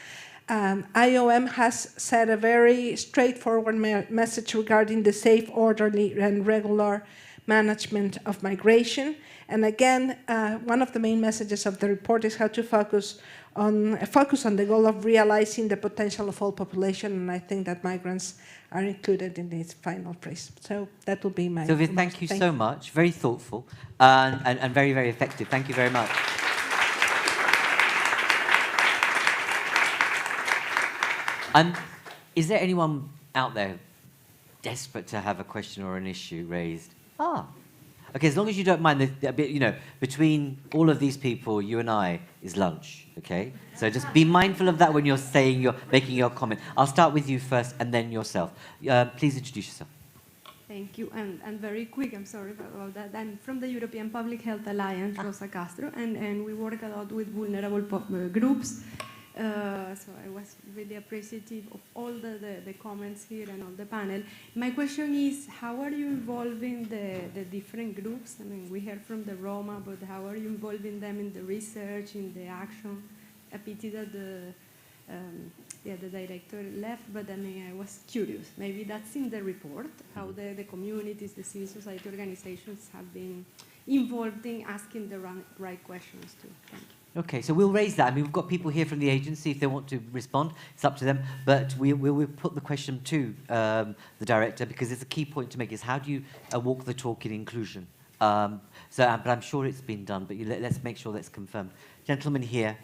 IOM has said a very straightforward message regarding the safe, orderly, and regular management of migration. And again, one of the main messages of the report is how to focus on the goal of realizing the potential of all population, and I think that migrants are included in this final phrase. So that will be my Silvia, thank you so much. Very thoughtful and very, very effective. Thank you very much. Is there anyone out there desperate to have a question or an issue raised? Okay, as long as you don't mind, between all of these people, you and I, is lunch, okay? So just be mindful of that when you're making your comment. I'll start with you first and then yourself. Please introduce yourself. Thank you, and very quick, I'm sorry about that. I'm from the European Public Health Alliance, Rosa Castro, and we work a lot with vulnerable groups, So I was really appreciative of all the comments here and on the panel. My question is, how are you involving the different groups? I mean, we heard from the Roma, but how are you involving them in the research, in the action? A pity that the director left, but I mean, I was curious. Maybe that's in the report, how the communities, the civil society organizations have been involved in asking the right questions too. Thank you. Okay, so we'll raise that. I mean, we've got people here from the agency if they want to respond. It's up to them. But we'll put the question to the director because it's a key point to make is how do you walk the talk in inclusion? But I'm sure it's been done, but let's make sure that's confirmed. Gentleman here.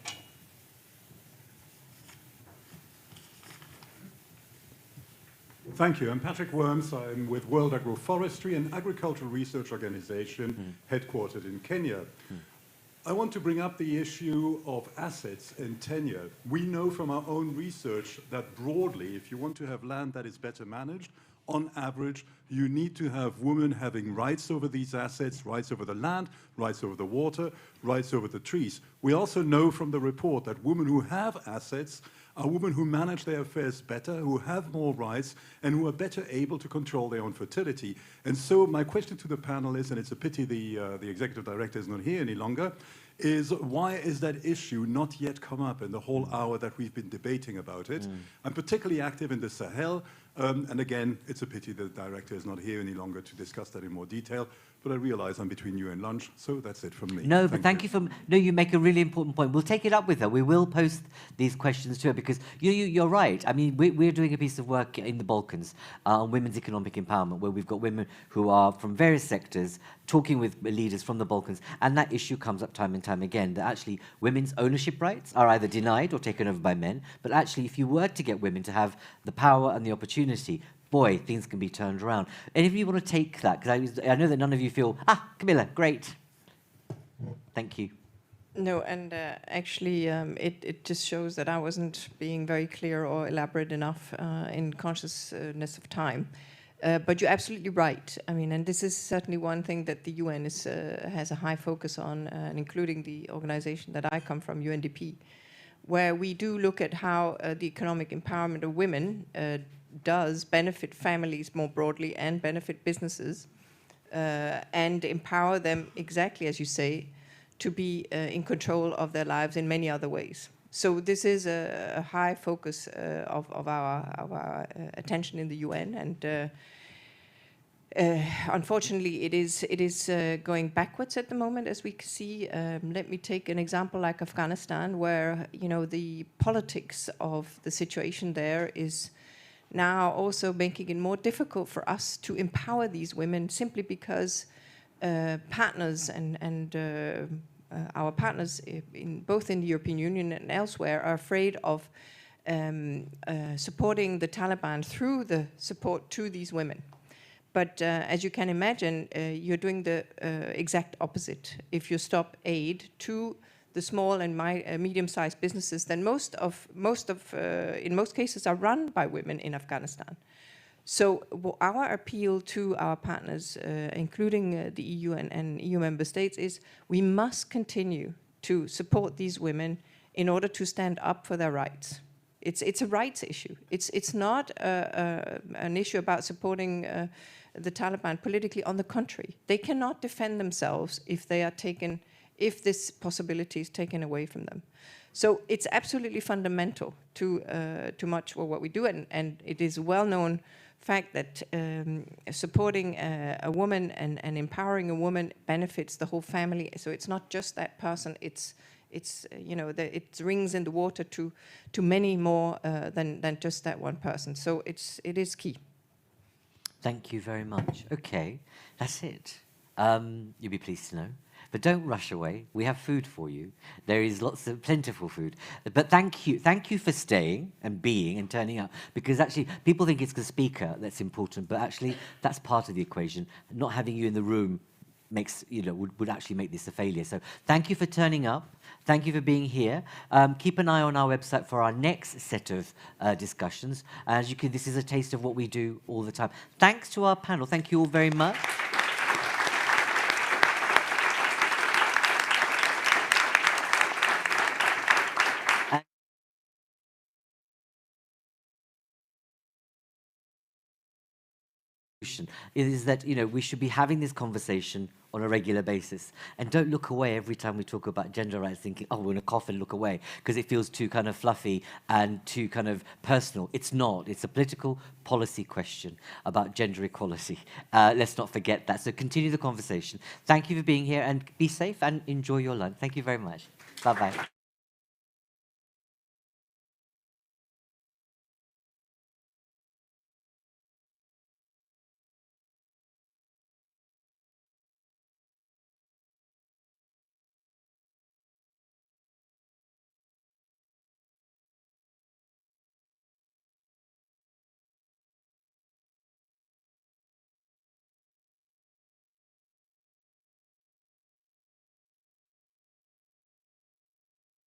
Thank you. I'm Patrick Worms. I'm with World Agroforestry, an agricultural research organization headquartered in Kenya. I want to bring up the issue of assets and tenure. We know from our own research that broadly, if you want to have land that is better managed, on average, you need to have women having rights over these assets, rights over the land, rights over the water, rights over the trees. We also know from the report that women who have assets are women who manage their affairs better, who have more rights, and who are better able to control their own fertility. And so my question to the panel is, and it's a pity the executive director is not here any longer, is why is that issue not yet come up in the whole hour that we've been debating about it? I'm particularly active in the Sahel, and again, it's a pity the director is not here any longer to discuss that in more detail, but I realize I'm between you and lunch, so that's it from me. No, but thank you for... No, you make a really important point. We'll take it up with her. We will post these questions to her because you're right. I mean, we're doing a piece of work in the Balkans on women's economic empowerment where we've got women who are from various sectors talking with leaders from the Balkans, and that issue comes up time and time again, that actually women's ownership rights are either denied or taken over by men, but actually if you were to get women to have the power and the opportunity, boy, things can be turned around. And if you want to take that, because I know that none of you feel, Camilla, great. Thank you. No, and actually it just shows that I wasn't being very clear or elaborate enough in consciousness of time. But you're absolutely right. I mean, and this is certainly one thing that the UN has a high focus on, including the organization that I come from, UNDP, where we do look at how the economic empowerment of women does benefit families more broadly and benefit businesses and empower them, exactly as you say, to be in control of their lives in many other ways. So this is a high focus of our attention in the UN, and unfortunately it is going backwards at the moment, as we can see. Let me take an example like Afghanistan, where the politics of the situation there is now also making it more difficult for us to empower these women simply because partners and our partners, both in the European Union and elsewhere, are afraid of supporting the Taliban through the support to these women. But as you can imagine, you're doing the exact opposite. If you stop aid to the small and medium-sized businesses, then in most cases are run by women in Afghanistan. So our appeal to our partners, including the EU and EU member states, is we must continue to support these women in order to stand up for their rights. It's a rights issue. It's not an issue about supporting the Taliban politically. On the contrary, they cannot defend themselves if this possibility is taken away from them. So it's absolutely fundamental to much of what we do, and it is a well-known fact that supporting a woman and empowering a woman benefits the whole family. So it's not just that person. It rings in the water to many more than just that one person. So it is key. Thank you very much. Okay, that's it. You'll be pleased to know. But don't rush away. We have food for you. There is lots of plentiful food. But thank you for staying and being and turning up, because actually people think it's the speaker that's important, but actually that's part of the equation. Not having you in the room makes would actually make this a failure. So thank you for turning up. Thank you for being here. Keep an eye on our website for our next set of discussions. As you can, this is a taste of what we do all the time. Thanks to our panel. Thank you all very much. is that, you know, we should be having this conversation on a regular basis. And don't look away every time we talk about gender rights thinking, oh, we're going to cough and look away, because it feels too kind of fluffy and too kind of personal. It's not. It's a political policy question about gender equality. Let's not forget that. So continue the conversation. Thank you for being here, and be safe and enjoy your lunch. Thank you very much. Bye-bye.